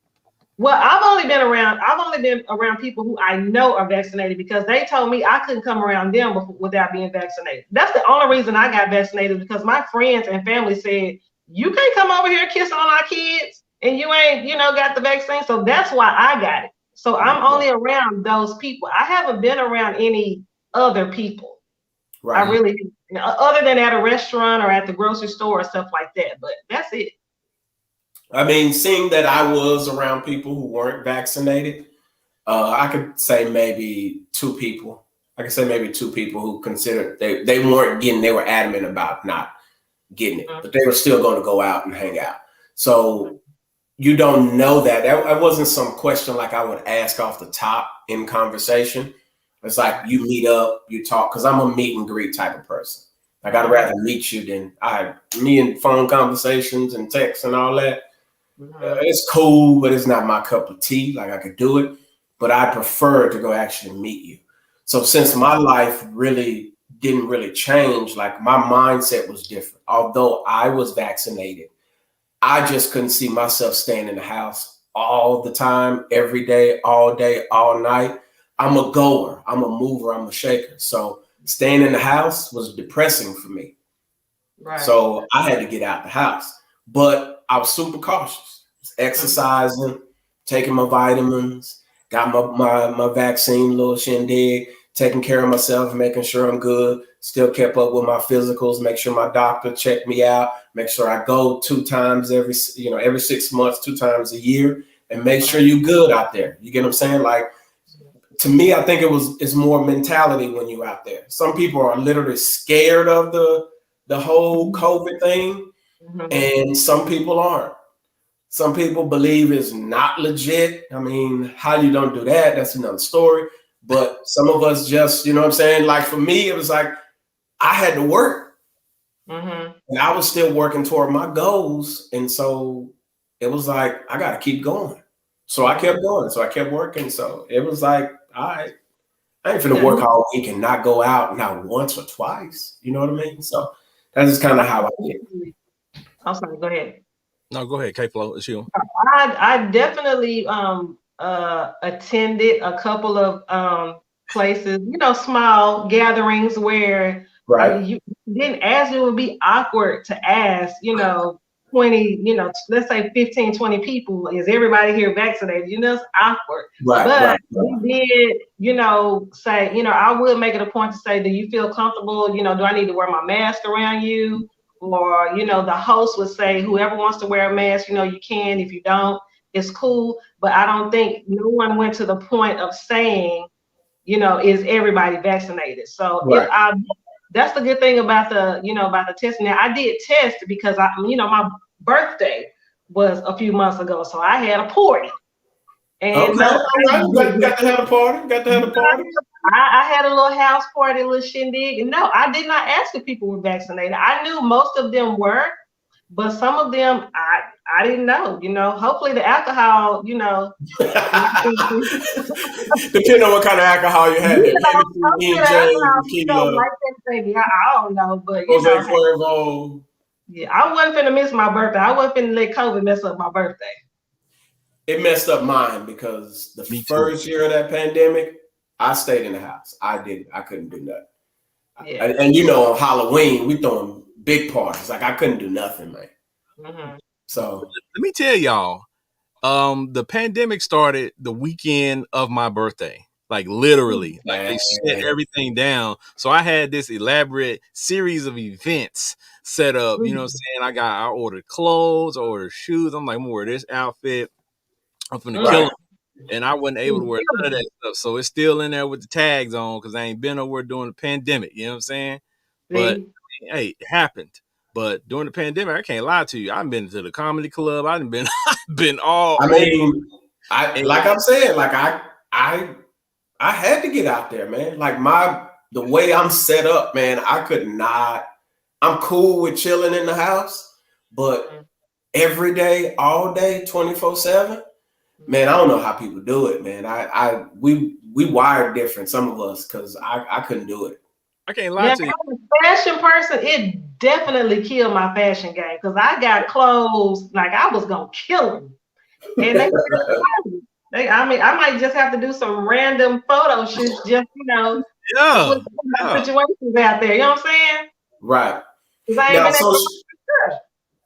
C: Well, I've only been around people who I know are vaccinated because they told me I couldn't come around them without being vaccinated. That's the only reason I got vaccinated, because my friends and family said, you can't come over here kissing on our kids and you ain't, got the vaccine. So that's why I got it. So I'm only around those people. I haven't been around any other people. Right. I really, other than at a restaurant or at the grocery store or stuff like that. But that's it.
A: I mean, seeing that I was around people who weren't vaccinated, I could say maybe two people. Who considered they weren't getting, they were adamant about not getting it, but they were still going to go out and hang out. So you don't know that wasn't some question like I would ask off the top in conversation. It's like you meet up, you talk, because I'm a meet and greet type of person. Like I'd rather meet you than me and phone conversations and texts and all that. It's cool, but it's not my cup of tea. Like I could do it, but I prefer to go actually meet you. So since my life really didn't really change, like my mindset was different. Although I was vaccinated, I just couldn't see myself staying in the house all the time, every day, all night. I'm a goer, I'm a mover, I'm a shaker. So staying in the house was depressing for me. Right. So I had to get out the house, but I was super cautious, exercising, taking my vitamins, got my vaccine, little shindig, taking care of myself, making sure I'm good, still kept up with my physicals, make sure my doctor checked me out, make sure I go 2 times every 6 months, 2 times a year, and make sure you're good out there. You get what I'm saying? Like, to me, I think it's more mentality when you're out there. Some people are literally scared of the whole COVID thing, and some people aren't. Some people believe it's not legit. I mean, how you don't do that, that's another story. But some of us just, you know what I'm saying? Like for me, it was like I had to work. And I was still working toward my goals. And so it was like, I got to keep going. So I kept going. So I kept working. So it was like, all right, I ain't finna work all week and not go out not once or twice. You know what I mean? So that's just kind of how I did.
C: I'm sorry, go ahead.
B: No, go ahead, K-Flo, it's you.
C: I definitely attended a couple of places, small gatherings where you didn't ask. It would be awkward to ask, 20, let's say 15, 20 people, is everybody here vaccinated? It's awkward. But we did, say, I would make it a point to say, do you feel comfortable? Do I need to wear my mask around you? Or, the host would say, whoever wants to wear a mask, you can. If you don't, it's cool. But I don't think no one went to the point of saying, is everybody vaccinated? So that's the good thing about the testing. Now, I did test because my birthday was a few months ago, so I had a party. And
A: got to have a party.
C: I had a little house party, a little shindig. And no, I did not ask if people were vaccinated. I knew most of them were, but some of them I didn't know. Hopefully the alcohol,
A: depending on what kind of alcohol you had.
C: I don't know, but yeah, I wasn't finna miss my birthday. I wasn't finna let COVID mess up my birthday.
A: It messed up mine because the first year of that pandemic, I stayed in the house. I couldn't do nothing. Yeah. And on Halloween, we throwing big parties. Like I couldn't do nothing, man. So
B: let me tell y'all, the pandemic started the weekend of my birthday. Like literally, like they shut
A: Man.
B: everything down. So I had this elaborate series of events set up. You know what I'm saying? I ordered clothes, I ordered shoes. I'm like, I'm gonna wear this outfit. I'm finna kill
A: Right.
B: them. And I wasn't able to wear none of that stuff. So it's still in there with the tags on because I ain't been nowhere during the pandemic. You know what I'm saying? But
C: See?
B: hey, it happened. But during the pandemic, I can't lie to you. I've been to the comedy club. I've been been all
A: I
B: over.
A: mean,
B: And
A: like I'm saying, like I had to get out there, man. Like the way I'm set up, man, I could not. I'm cool with chilling in the house, but every day, all day, 24/7, man, I don't know how people do it, man. We wired different, some of us, because I couldn't do it.
B: I can't lie
C: Now,
B: to you.
C: as a fashion person, it definitely killed my fashion game because I got clothes like I was gonna kill them, and they still I mean, I might just have to do some random photo shoots, just
B: Yeah.
C: put my situations out there. You know what I'm saying?
A: Right.
C: 'Cause I ain't
A: Now,
C: been able to.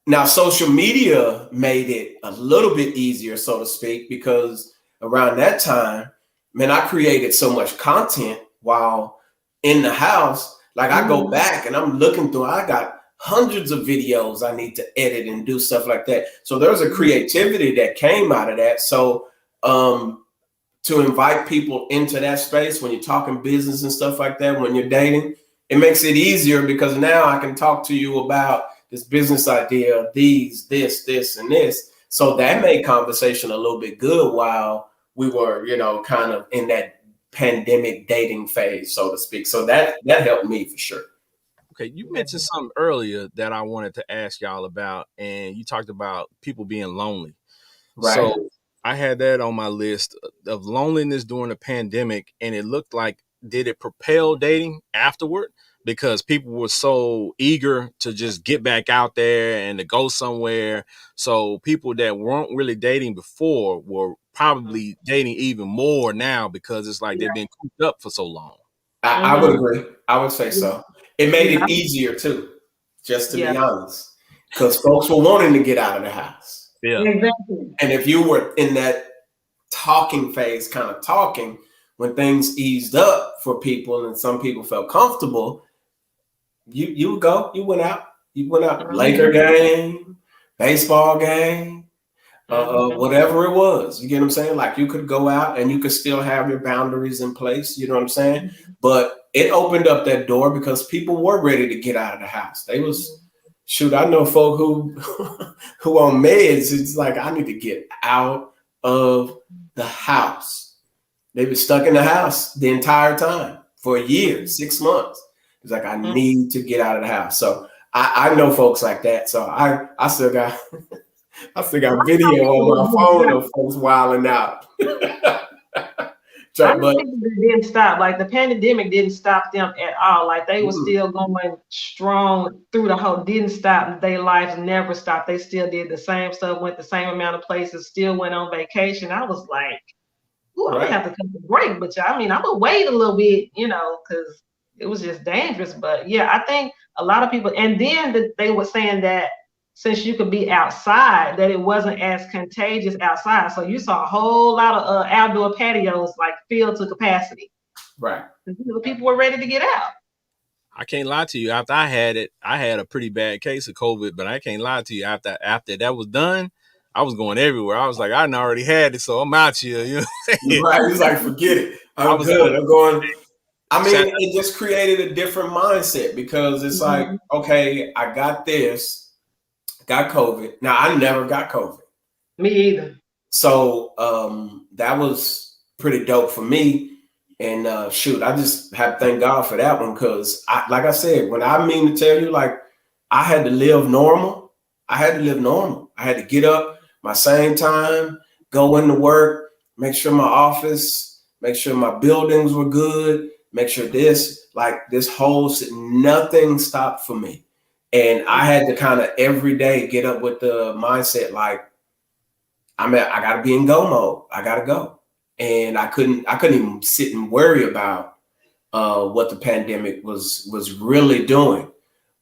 A: Now, social media made it a little bit easier, so to speak, because around that time, man, I created so much content while in the house. Like I go back and I'm looking through, I got hundreds of videos I need to edit and do stuff like that. So there's a creativity that came out of that. So to invite people into that space when you're talking business and stuff like that, when you're dating, it makes it easier because now I can talk to you about this business idea, this, and this. So that made conversation a little bit good while we were, kind of in that pandemic dating phase, so to speak. So that helped me for sure.
B: Okay, you mentioned something earlier that I wanted to ask y'all about, and you talked about people being lonely.
A: Right.
B: So I had that on my list of loneliness during the pandemic, and it looked like, did it propel dating afterward? Because people were so eager to just get back out there and to go somewhere. So people that weren't really dating before were probably dating even more now because it's like they've been cooped up for so long.
A: I would agree. I would say so. It made it easier too, just to be honest, because folks were wanting to get out of the house.
B: Yeah.
C: Exactly.
A: And if you were in that talking phase, kind of talking, when things eased up for people and some people felt comfortable, you would go, you went out, Laker game, baseball game, whatever it was. You get what I'm saying? Like you could go out and you could still have your boundaries in place. You know what I'm saying? But it opened up that door because people were ready to get out of the house. They was, shoot, I know folk who on meds, it's like, I need to get out of the house. They were stuck in the house the entire time for a year, 6 months. It's like, I need to get out of the house. So I know folks like that. So I still got video on my phone of folks wilding out.
C: I think it didn't stop. Like the pandemic didn't stop them at all. Like they were still going strong through the whole. Didn't stop. Their lives never stopped. They still did the same stuff. Went the same amount of places. Still went on vacation. I was like, "Ooh, I'm gonna have to take a break." But I mean, I'm gonna wait a little bit, because it was just dangerous. But yeah, I think a lot of people. And then they were saying that since you could be outside, that it wasn't as contagious outside. So you saw a whole lot of outdoor patios like filled to capacity.
A: Right.
C: People were ready to get out.
B: I can't lie to you. After I had it, I had a pretty bad case of COVID, but I can't lie to you. After that was done, I was going everywhere. I was like, I already had it, so I'm out here. You know what I'm saying?
A: Right. He's like, forget it. I'm good. I'm going. I mean, it just created a different mindset because it's like, okay, I got this. Got COVID. Now I never got COVID.
C: Me either.
A: So that was pretty dope for me. And shoot, I just have to thank God for that one because like I said, when I mean to tell you, like I had to live normal. I had to get up my same time, go into work, make sure my office, make sure my buildings were good, make sure this whole nothing stopped for me. And I had to kind of every day get up with the mindset like, I gotta be in go mode. I gotta go. And I couldn't even sit and worry about what the pandemic was really doing.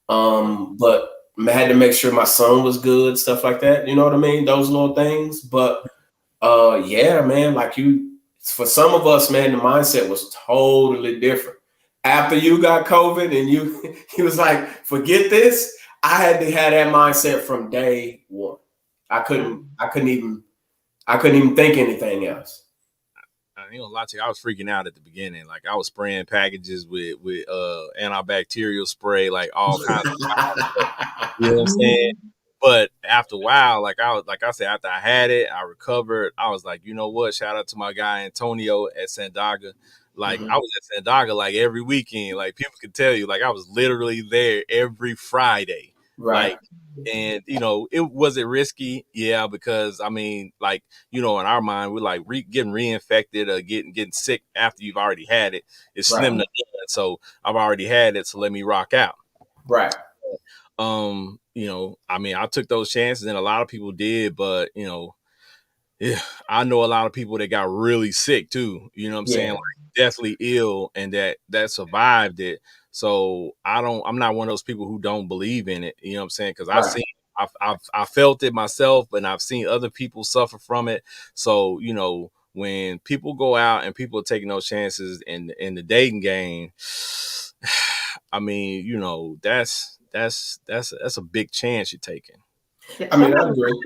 A: But I had to make sure my son was good, stuff like that. You know what I mean? Those little things. But yeah, man, like for some of us, man, the mindset was totally different. After you got COVID and he was like, forget this. I had to have that mindset from day one. I couldn't even think anything else.
B: I ain't gonna lie to you, I was freaking out at the beginning. Like I was spraying packages with antibacterial spray, like all kinds of stuff. You know what I'm saying? But after a while, like I said, after I had it, I recovered. I was like, you know what? Shout out to my guy Antonio at Sandaga. Like I was at Sandaga like every weekend. Like people could tell you, like I was literally there every Friday.
A: Right.
B: Like, and it wasn't risky, yeah, because I mean, like, in our mind, we're like getting reinfected or getting sick after you've already had it. It's slim to none. So I've already had it, so let me rock out.
A: Right.
B: I mean, I took those chances, and a lot of people did, but yeah, I know a lot of people that got really sick too. You know what I'm saying? Like deathly ill, and that survived it. So I'm not one of those people who don't believe in it. You know what I'm saying? Because I felt it myself, and I've seen other people suffer from it. So when people go out and people are taking those chances in the dating game, I mean, that's a big chance you're taking.
C: Yeah,
A: I mean, I agree.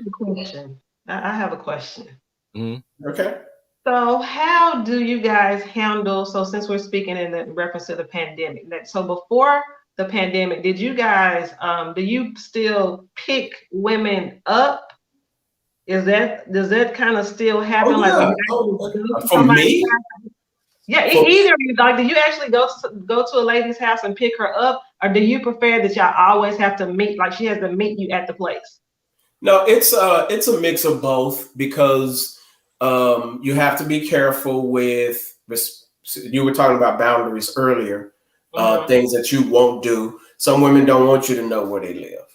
C: I have a question.
B: Mm-hmm.
A: Okay.
C: So how do you guys handle, so since we're speaking in reference to the pandemic, so before the pandemic, did you guys, do you still pick women up? Does that kind of still happen?
A: For me?
C: Yeah, either like, do you actually go to a lady's house and pick her up, or do you prefer that y'all always have to meet, like she has to meet you at the place?
A: No, it's a mix of both, because you have to be careful with, you were talking about boundaries earlier, things that you won't do. Some women don't want you to know where they live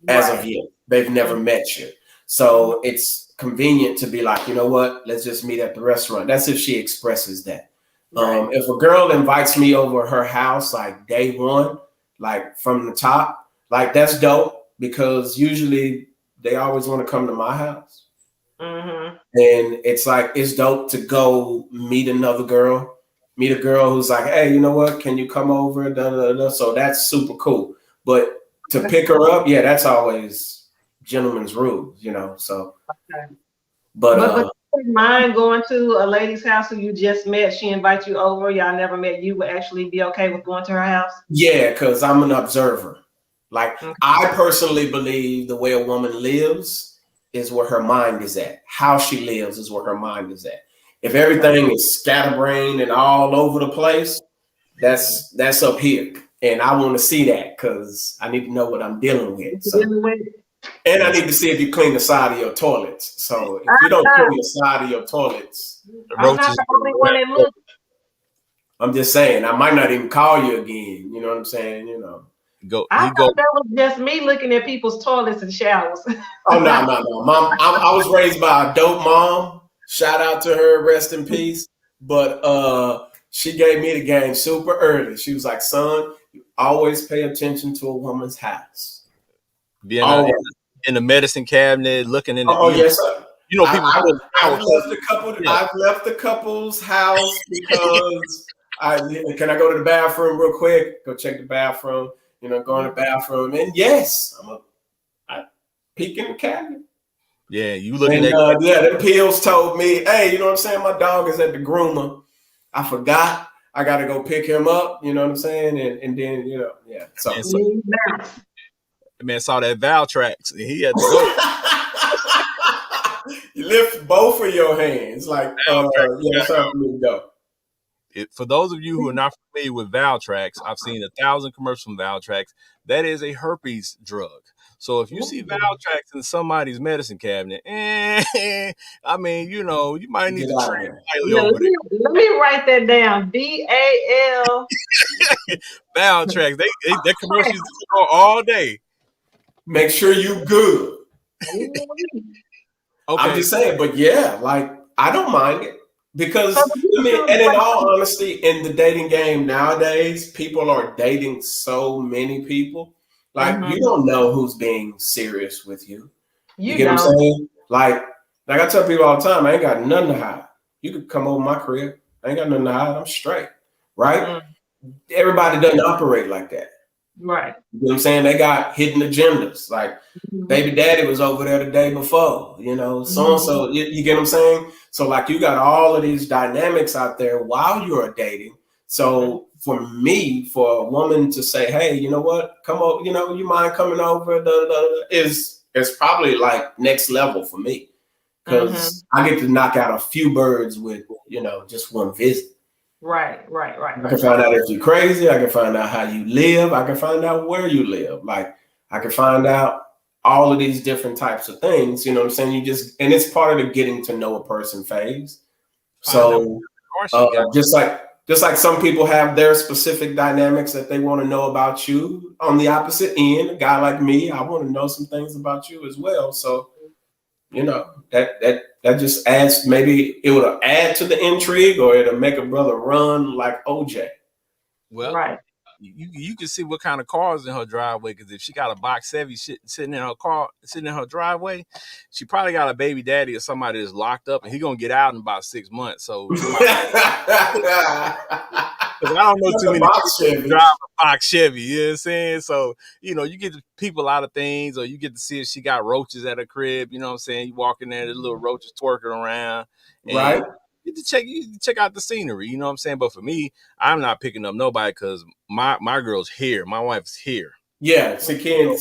A: as of yet. They've never met you. So it's convenient to be like, you know what, let's just meet at the restaurant. That's if she expresses that. If a girl invites me over her house, like day one, like from the top, like that's dope, because usually they always want to come to my house. And it's like, it's dope to go meet a girl who's like, hey, you know what? Can you come over? Da, da, da. So that's super cool. But to pick her up, yeah, that's always gentleman's rules, so.
C: Okay.
A: But
C: you mind going to a lady's house who you just met, she invites you over, y'all never met, you would actually be okay with going to her house? Yeah,
A: because I'm an observer. Like, I personally believe the way a woman lives is where her mind is at. How she lives is where her mind is at. If everything is scatterbrained and all over the place, that's up here. And I want to see that, because I need to know what I'm dealing with. So. And I need to see if you clean the side of your toilets. So if you don't clean the side of your toilets,
C: I'm not the only one that looks.
A: I'm just saying, I might not even call you again. You know what I'm saying?
C: I thought that was just me looking at people's toilets and showers.
A: Oh, no. Mom, I was raised by a dope mom. Shout out to her, rest in peace. But she gave me the game super early. She was like, son, you always pay attention to a woman's house.
B: Being in the medicine cabinet, looking in the
A: yes, sir.
B: People.
A: I've left the couple's house because can I go to the bathroom real quick? Go check the bathroom. Go in the bathroom, and yes, I peek in the cabinet.
B: Yeah, you looking at
A: the pills told me, hey, you know what I'm saying? My dog is at the groomer. I forgot. I got to go pick him up. You know what I'm saying? And then yeah. So.
B: Man saw that Valtrax, and he had to go.
A: You lift both of your hands, like it's time for me to go.
B: For those of you who are not familiar with Valtrax, I've seen 1,000 commercials from Valtrax. That is a herpes drug. So if you see Valtrax in somebody's medicine cabinet, I mean, you might need to treat it over there.
C: Let me write that down. VAL.
B: Valtrax. That commercial used to go all day.
A: Make sure you good.
B: Okay.
A: I'm just saying, but yeah, like I don't mind it, because and in all honesty, in the dating game nowadays, people are dating so many people. Like you don't know who's being serious with you. You get what I'm saying? Like I tell people all the time, I ain't got nothing to hide. You could come over my crib. I ain't got nothing to hide. I'm straight, right? Everybody doesn't operate like that.
C: Right.
A: You know what I'm saying? They got hidden agendas. Like baby daddy was over there the day before, so-and-so, you get what I'm saying? So like you got all of these dynamics out there while you're dating. So for me, for a woman to say, hey, you know what, come over, you mind coming over, is probably like next level for me. Because I get to knock out a few birds with, just one visit.
C: Right.
A: I can find out if you're crazy. I can find out how you live. I can find out where you live. Like I can find out all of these different types of things. You know what I'm saying? And it's part of the getting to know a person phase. So just like some people have their specific dynamics that they want to know about you. On the opposite end, a guy like me, I want to know some things about you as well. So, that just adds, maybe it would add to the intrigue, or it'll make a brother run like OJ.
B: Well, right. You can see what kind of cars in her driveway, because if she got a box Chevy sitting in her driveway, she probably got a baby daddy or somebody that's locked up, and he gonna get out in about 6 months. So I don't know too many people drive a box Chevy, you know what I'm saying? So, you get to people out of things, or you get to see if she got roaches at her crib, you know what I'm saying? You walk in there, the little roaches twerking around.
A: Right.
B: You check out the scenery, you know what I'm saying? But for me, I'm not picking up nobody because my girl's here. My wife's here.
A: Yeah, Ken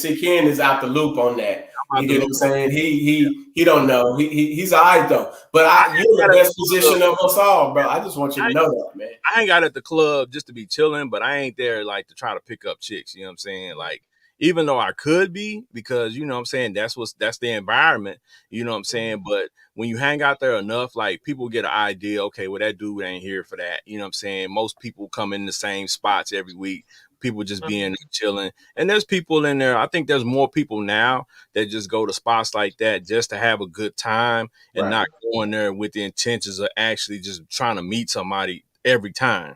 A: is out the loop on that. You get what I'm saying? He don't know. He's all right though. But you're in the best position of us all, bro. I just want you to know that, man.
B: I ain't got at the club just to be chilling, but I ain't there like to try to pick up chicks. You know what I'm saying? Like, even though I could be, because you know what I'm saying, that's the environment. You know what I'm saying? But when you hang out there enough, like people get an idea. Okay, well that dude ain't here for that. You know what I'm saying? Most people come in the same spots every week. People just being chilling. And there's people in there. I think there's more people now that just go to spots like that just to have a good time and not going there with the intentions of actually just trying to meet somebody every time.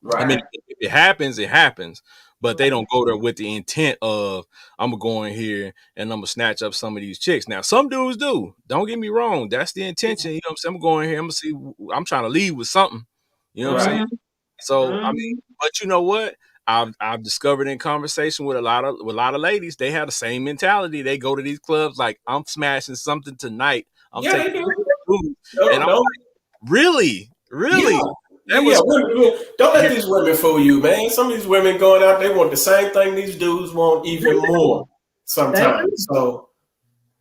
A: Right.
B: I mean, if it happens, it happens. But they don't go there with the intent of, I'm going to go in here and I'm going to snatch up some of these chicks. Now, some dudes do. Don't get me wrong. That's the intention. You know what I'm saying? I'm going here. I'm going to see. I'm trying to leave with something. You know what I'm saying? So, I mean, but you know what? I've discovered in conversation with a lot of ladies, they have the same mentality. They go to these clubs like, I'm smashing something tonight. I'm taking food. And I'm like, really?
A: Yeah. Don't let these women fool you, man. Some of these women going out, they want the same thing these dudes want, even more sometimes. So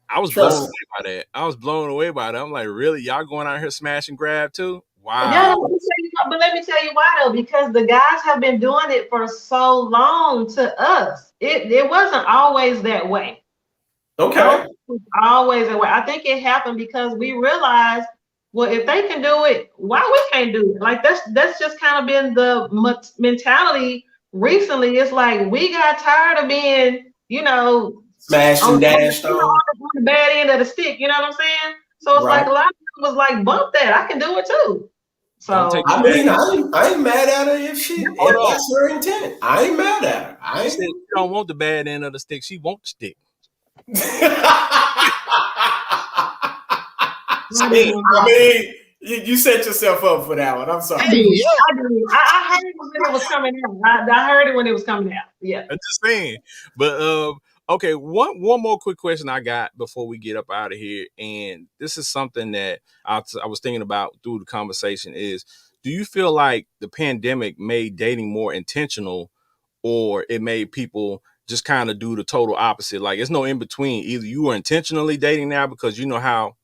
B: I was blown away by that. I'm like, really? Y'all going out here smash and grab too? Wow.
C: Yeah, let me tell you why though, because the guys have been doing it for so long to us. It wasn't always that way.
A: Okay.
C: It was always that way. I think it happened because we realized, well, if they can do it, why we can't do it? Like that's just kind of been the mentality recently. It's like we got tired of being,
A: smashed and dashed on
C: the bad end of the stick. You know what I'm saying? So it's like a lot of people was like, bump that. I can do it too. So
A: I mean, I ain't mad at her if that's her intent. I ain't mad at her.
B: She said she don't want the bad end of the stick. She want the stick.
A: I mean, you set yourself up for that one. I'm sorry.
C: I heard it when it was coming out. I heard it when it was coming out. Yeah.
B: I'm just saying. But okay, one more quick question I got before we get up out of here, and this is something that I was thinking about through the conversation is, do you feel like the pandemic made dating more intentional, or it made people just kind of do the total opposite? Like, it's no in between. Either you are intentionally dating now because you know how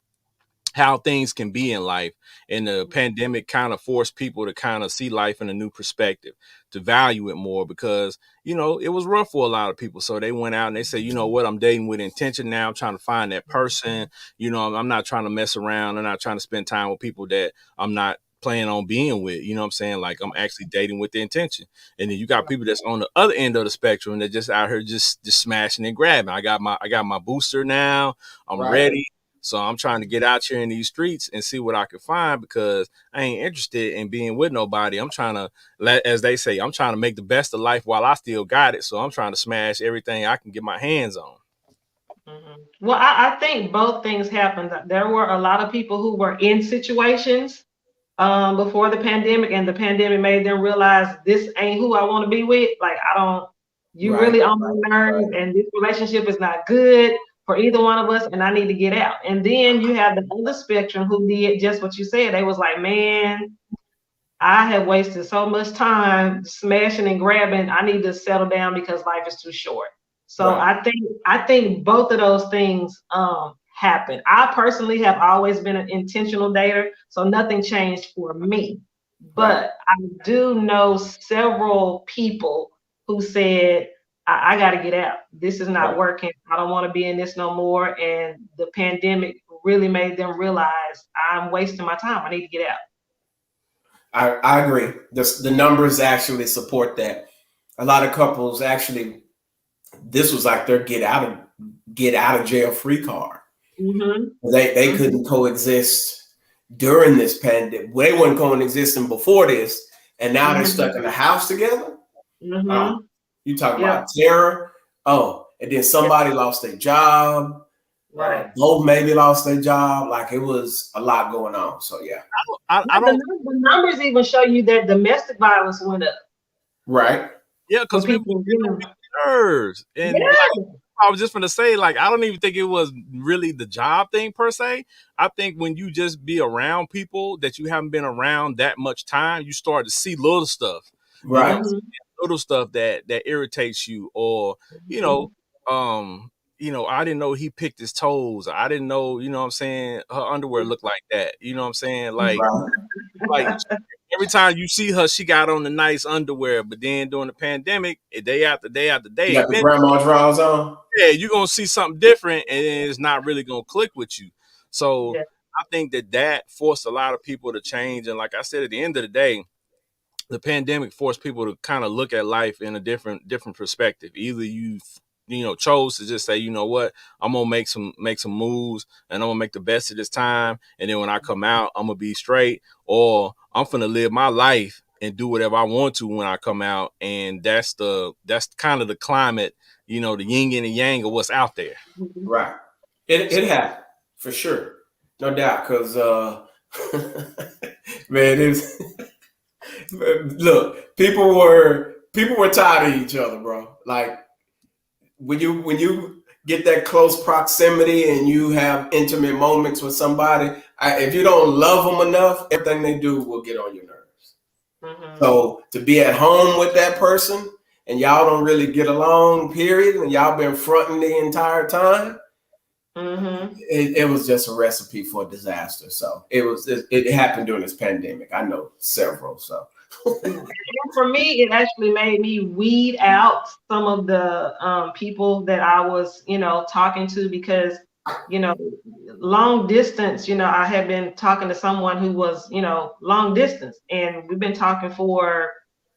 B: things can be in life, and the pandemic kind of forced people to kind of see life in a new perspective, to value it more, because it was rough for a lot of people. So they went out and they said, you know what, I'm dating with intention now. I'm trying to find that person. I'm not trying to mess around. I'm not trying to spend time with people that I'm not planning on being with. You know what I'm saying? Like, I'm actually dating with the intention. And then you got people that's on the other end of the spectrum that just out here just smashing and grabbing. I got my booster now. I'm ready. So I'm trying to get out here in these streets and see what I can find, because I ain't interested in being with nobody. I'm trying to, as they say, I'm trying to make the best of life while I still got it. So I'm trying to smash everything I can get my hands on.
C: Well, I think both things happened. There were a lot of people who were in situations before the pandemic, and the pandemic made them realize this ain't who I want to be with. Like, you really on my nerves, and this relationship is not good for either one of us, and I need to get out. And then you have the other spectrum who did just what you said. They was like, man, I have wasted so much time smashing and grabbing. I need to settle down because life is too short. So I think both of those things happen. I personally have always been an intentional dater, so nothing changed for me. But I do know several people who said, I got to get out. This is not working. I don't want to be in this no more. And the pandemic really made them realize I'm wasting my time. I need to get out.
A: I agree. The numbers actually support that. A lot of couples actually, this was like their get out of jail free card. Mm-hmm. They couldn't coexist during this pandemic. They weren't coexisting before this, and now they're stuck in the house together. Mm-hmm. You talk about terror. Oh, and then somebody lost their job. Right. Both maybe lost their job. Like, it was a lot going on. So yeah.
C: I don't. The numbers even show you that domestic violence went up.
A: Right.
B: Yeah, because people get nerves. And I was just going to say, like, I don't even think it was really the job thing per se. I think when you just be around people that you haven't been around that much time, you start to see little stuff.
A: Right.
B: You know, little stuff that irritates you, or, I didn't know he picked his toes. I didn't know, what I'm saying, her underwear looked like that. You know what I'm saying? Like, like every time you see her, she got on the nice underwear. But then during the pandemic, day after day after day,
A: you got the grandma drawers on.
B: Yeah, you're going to see something different, and it's not really going to click with you. So I think that forced a lot of people to change. And like I said, at the end of the day, the pandemic forced people to kind of look at life in a different perspective. Either you chose to just say, you know what, I'm gonna make some moves, and I'm gonna make the best of this time, and then when I come out, I'm gonna be straight, or I'm gonna live my life and do whatever I want to when I come out. And that's kind of the climate, the yin and the yang of what's out there.
A: Right. It happened for sure, no doubt. Because man, it's look, people were tired of each other, bro. Like, when you get that close proximity and you have intimate moments with somebody, if you don't love them enough, everything they do will get on your nerves. Mm-hmm. So to be at home with that person and y'all don't really get along, period, and y'all been fronting the entire time, it was just a recipe for disaster. So it happened during this pandemic. I know several. So.
C: For me, it actually made me weed out some of the people that I was, talking to, because, long distance, I had been talking to someone who was, long distance, and we've been talking for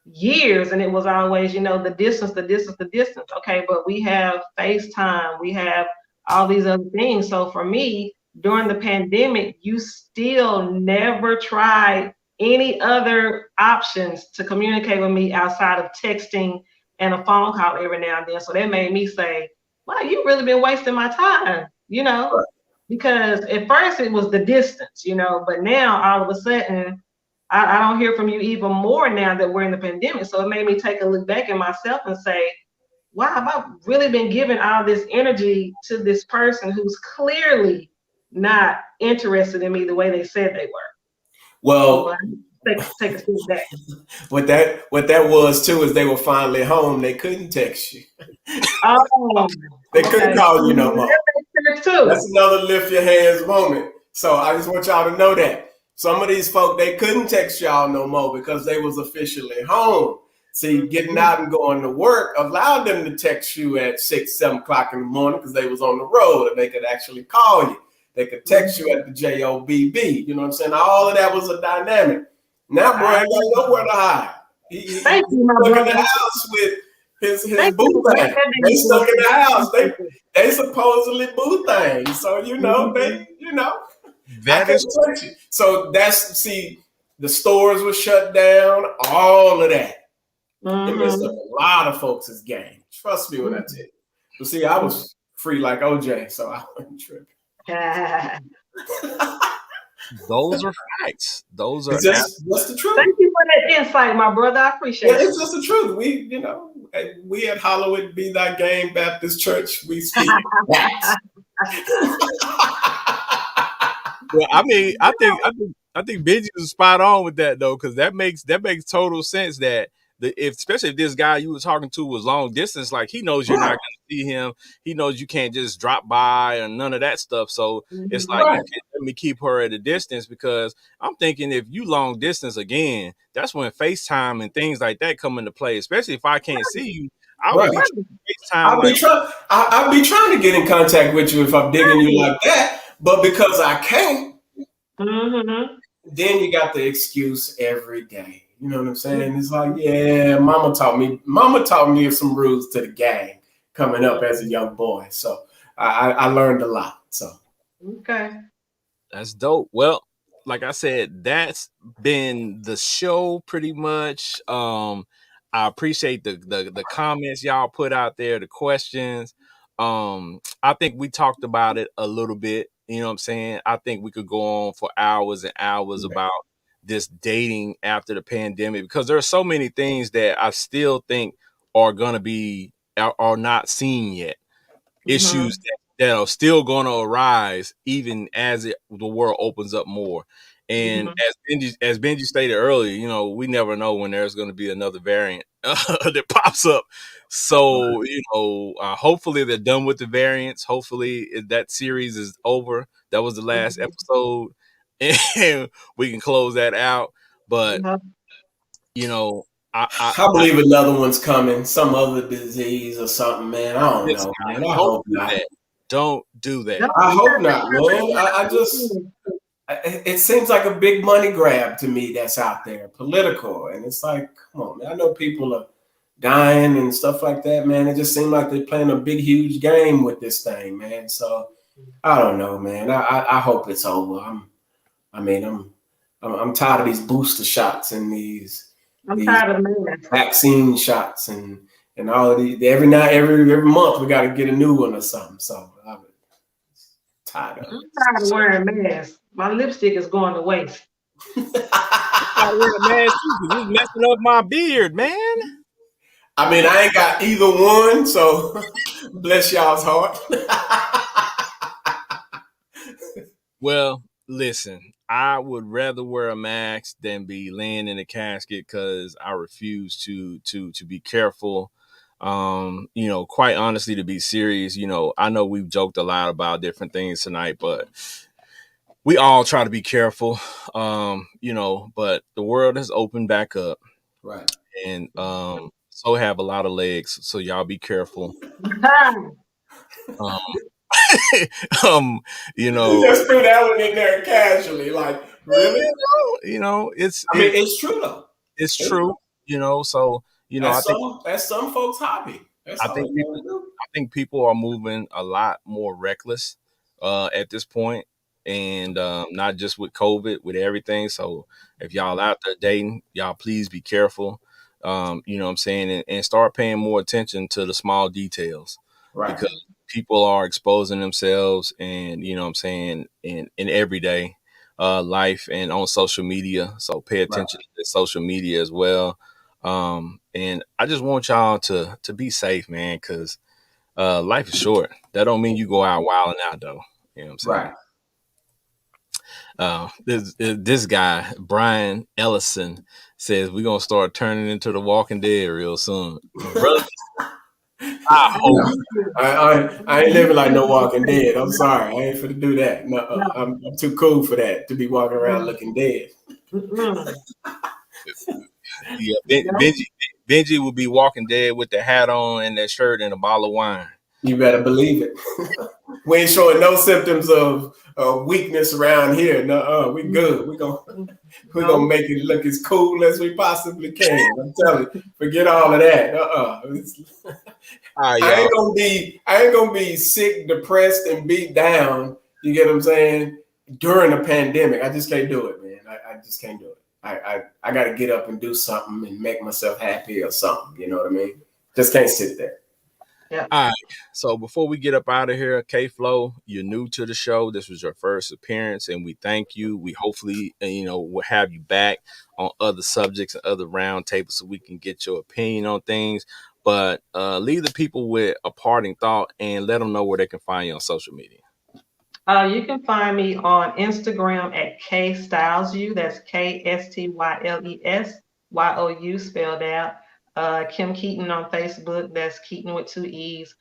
C: years, and it was always, the distance. Okay, but we have FaceTime, we have all these other things. So for me, during the pandemic, you still never tried any other options to communicate with me outside of texting and a phone call every now and then. So that made me say, wow, you've really been wasting my time, because at first it was the distance, but now all of a sudden I don't hear from you even more now that we're in the pandemic. So it made me take a look back at myself and say, wow, have I really been giving all this energy to this person who's clearly not interested in me the way they said they were?
A: Well,
C: take a step back.
A: What that was too is they were finally home. They couldn't text you.
C: Oh,
A: they couldn't call you no more. That's another lift your hands moment. So I just want y'all to know that some of these folk, they couldn't text y'all no more because they was officially home. See, getting out and going to work allowed them to text you at 6, 7 o'clock in the morning because they was on the road and they could actually call you. They could text you at the JOBB. You know what I'm saying? All of that was a dynamic. Now Brian got nowhere to hide. He's stuck in the house with his boo thing. They stuck in the house. They supposedly boo things. So
B: that is
A: true. So the stores were shut down. All of that. It messed up a lot of folks' game. Trust me when I tell you. But see, I was free like OJ, so I wasn't tripping.
B: Those are facts. Those are
A: That's the truth.
C: Thank you for that insight, my brother. I appreciate
A: Yeah,
C: it.
A: it's just the truth. We at Hollywood Be Thy Game Baptist Church, we speak facts.
B: Well, I mean, I think Benji was spot on with that though, because that makes total sense that especially if this guy you were talking to was long distance, like he knows you're not going to see him, he knows you can't just drop by or none of that stuff. So it's like, you can't let me keep her at a distance, because I'm thinking if you long distance again, that's when FaceTime and things like that come into play. Especially if I can't see you, I would be FaceTime.
A: I'll be trying to get in contact with you if I'm digging you like that, but because I can't, then you got the excuse every day. You know what I'm saying? It's like, yeah, mama taught me some rules to the game coming up as a young boy. So I learned a lot. So
C: okay.
B: That's dope. Well, like I said, that's been the show pretty much. I appreciate the comments y'all put out there, the questions. I think we talked about it a little bit. You know what I'm saying? I think we could go on for hours and hours about this dating after the pandemic, because there are so many things that I still think are going to be are not seen yet. Issues that are still going to arise even as the world opens up more. And as Benji stated earlier, we never know when there's going to be another variant that pops up. So, hopefully they're done with the variants. Hopefully that series is over. That was the last episode, and we can close that out. But,
A: I believe another one's coming, some other disease or something, man. I don't know, man. I hope not.
B: Don't do that.
A: I hope not, man. It seems like a big money grab to me that's out there, political. And it's like, come on, man. I know people are dying and stuff like that, man. It just seems like they're playing a big, huge game with this thing, man. So I don't know, man. I hope it's over. I'm tired of these booster shots and these
C: tired of
A: vaccine shots and all of these. Every month we got to get a new one or something. So I'm tired of it.
C: I'm tired of wearing masks. My lipstick is going to waste.
B: I'm wearing a mask too, because it's messing up my beard, man.
A: I mean, I ain't got either one, so bless y'all's heart.
B: Well, listen, I would rather wear a mask than be laying in a casket, because I refuse to be careful. Quite honestly, to be serious, I know we've joked a lot about different things tonight, but we all try to be careful. But the world has opened back up.
A: Right.
B: And so have a lot of legs. So y'all be careful.
A: You just threw that one in there casually, like, really?
B: It's
A: true though.
B: It's true. So
A: that's some folks' hobby. I
B: think people are moving a lot more reckless at this point, and not just with COVID, with everything. So if y'all out there dating, y'all please be careful. You know what I'm saying, and start paying more attention to the small details,
A: right?
B: Because people are exposing themselves, and you know what I'm saying, in everyday life and on social media. So pay attention to social media as well. And I just want y'all to be safe, man, because life is short. That don't mean you go out wilding out though. You know what I'm saying?
A: Right.
B: This guy, Brian Ellison, says we're gonna start turning into the Walking Dead real soon. Brother, I hope.
A: I ain't living like no Walking Dead. I'm sorry, I ain't finna do that. No, I'm too cool for that, to be walking around looking dead.
B: Yeah, Benji will be Walking Dead with the hat on and that shirt and a bottle of wine.
A: You better believe it. We ain't showing no symptoms of weakness around here. No, we good. We're gonna make it look as cool as we possibly can. I'm telling you, forget all of that. I ain't gonna be sick, depressed, and beat down. You get what I'm saying? During a pandemic, I just can't do it, man. I just can't do it. I got to get up and do something and make myself happy or something. You know what I mean? Just can't sit there.
C: Yeah.
B: All right. So before we get up out of here, FLO, you're new to the show. This was your first appearance, and we thank you. We hopefully, will have you back on other subjects and other roundtables so we can get your opinion on things. But leave the people with a parting thought and let them know where they can find you on social media.
C: You can find me on Instagram at KStylesU. That's KSTYLESYOU spelled out. Kim Keaton on Facebook. That's Keaton with 2 E's.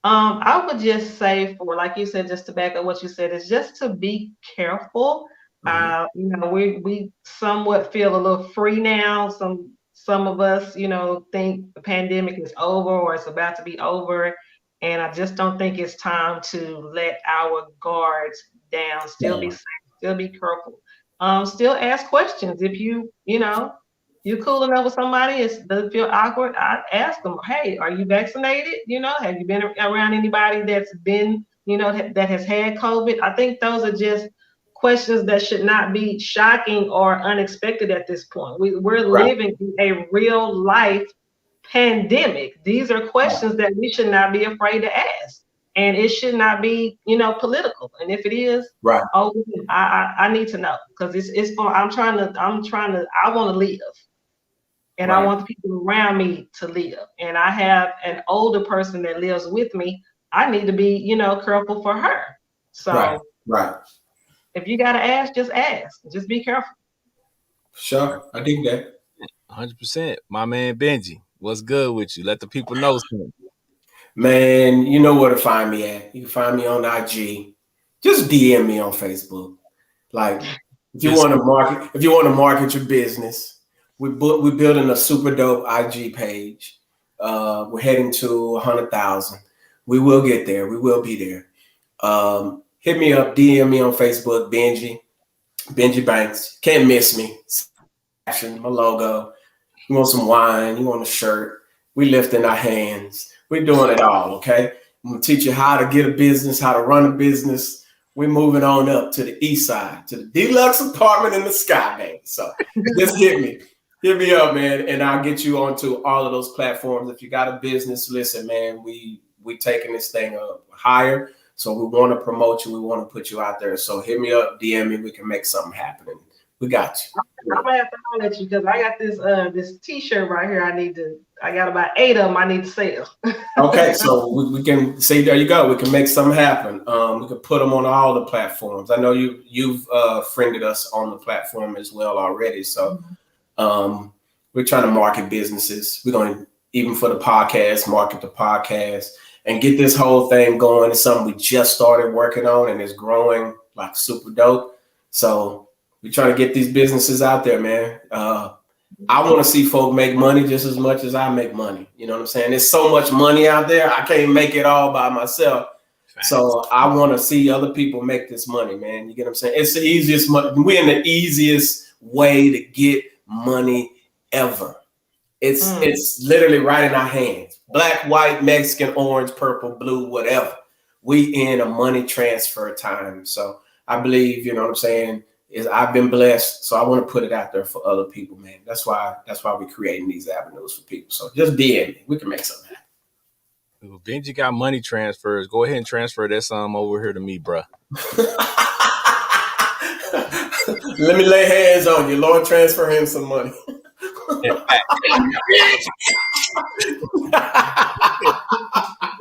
C: I would just say, for like you said, just to back up what you said, is just to be careful. We somewhat feel a little free now. Some of us, think the pandemic is over or it's about to be over. And I just don't think it's time to let our guards down. Still be safe, still be careful. Still ask questions. If you're cool enough with somebody, it doesn't feel awkward, I ask them, hey, are you vaccinated? Have you been around anybody that's been, that has had COVID? I think those are just questions that should not be shocking or unexpected at this point. We're living in a real life pandemic. These are questions that we should not be afraid to ask. And it should not be, political. And if it is, I need to know, because it's going. I want to live. And I want the people around me to live. And I have an older person that lives with me. I need to be, careful for her. So if you got to ask, just ask. Just be careful.
A: Sure. I dig that.
B: 100%. My man Benji, what's good with you? Let the people know something.
A: Man, you know where to find me at. You can find me on IG. Just DM me on Facebook. Like, if you want to market your business, we're building a super dope IG page. We're heading to 100,000. We will get there. We will be there. Hit me up, DM me on Facebook, Benji Banks. Can't miss me. My logo. You want some wine? You want a shirt? We lifting our hands. We're doing it all, okay? I'm going to teach you how to get a business, how to run a business. We're moving on up to the east side, to the deluxe apartment in the sky, baby. So just hit me. Hit me up, man, and I'll get you onto all of those platforms. If you got a business, listen, man, we taking this thing up higher. So we want to promote you. We want to put you out there. So hit me up, DM me. We can make something happen. We got you.
C: I'm gonna have to holler at you, because I got this T-shirt right here. I got about 8 of them I need to sell.
A: Okay, so we can say, there you go. We can make something happen. We can put them on all the platforms. I know you've friended us on the platform as well already. So we're trying to market businesses. We're going to, even for the podcast, market the podcast and get this whole thing going. It's something we just started working on, and it's growing like super dope. So we're trying to get these businesses out there, man. I want to see folk make money just as much as I make money. You know what I'm saying? There's so much money out there. I can't make it all by myself. So I want to see other people make this money, man. You get what I'm saying? It's the easiest money. We're in the easiest way to get money ever. It's literally right in our hands. Black, white, Mexican, orange, purple, blue, whatever. We in a money transfer time. So I believe, you know what I'm saying, I've been blessed. So I want to put it out there for other people, man. That's why we're creating these avenues for people. So just DM me. We can make something happen.
B: Well, Benji got money transfers. Go ahead and transfer that sum over here to me, bruh.
A: Let me lay hands on you. Lord, transfer him some money.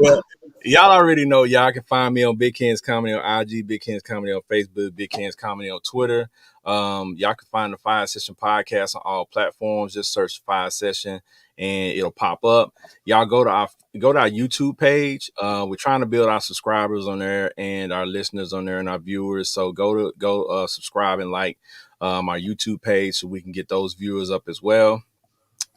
B: Well, y'all already know y'all can find me on Big Ken's Comedy on IG, Big Ken's Comedy on Facebook, Big Ken's Comedy on Twitter. Y'all can find the Fire Session podcast on all platforms. Just search Fire Session and it'll pop up. Y'all go to our YouTube page. We're trying to build our subscribers on there and our listeners on there and our viewers. So go subscribe and like our YouTube page so we can get those viewers up as well,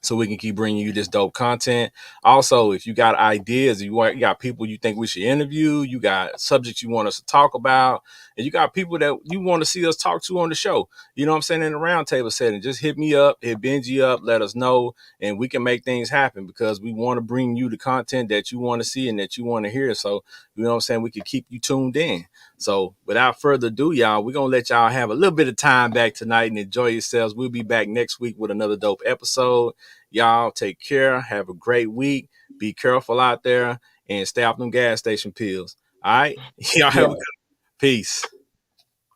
B: so we can keep bringing you this dope content. Also, if you got ideas, you got people you think we should interview, you got subjects you want us to talk about, and you got people that you want to see us talk to on the show, you know what I'm saying, in the roundtable setting, just hit me up, hit Benji up, let us know, and we can make things happen, because we want to bring you the content that you want to see and that you want to hear. So, you know what I'm saying, we can keep you tuned in. So without further ado, y'all, we're going to let y'all have a little bit of time back tonight and enjoy yourselves. We'll be back next week with another dope episode. Y'all take care. Have a great week. Be careful out there. and stay off them gas station pills. All right, y'all have a good peace.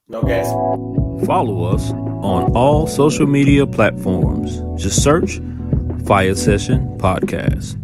A: No gas.
E: Follow us on all social media platforms. Just search Fiyah Session Podcast.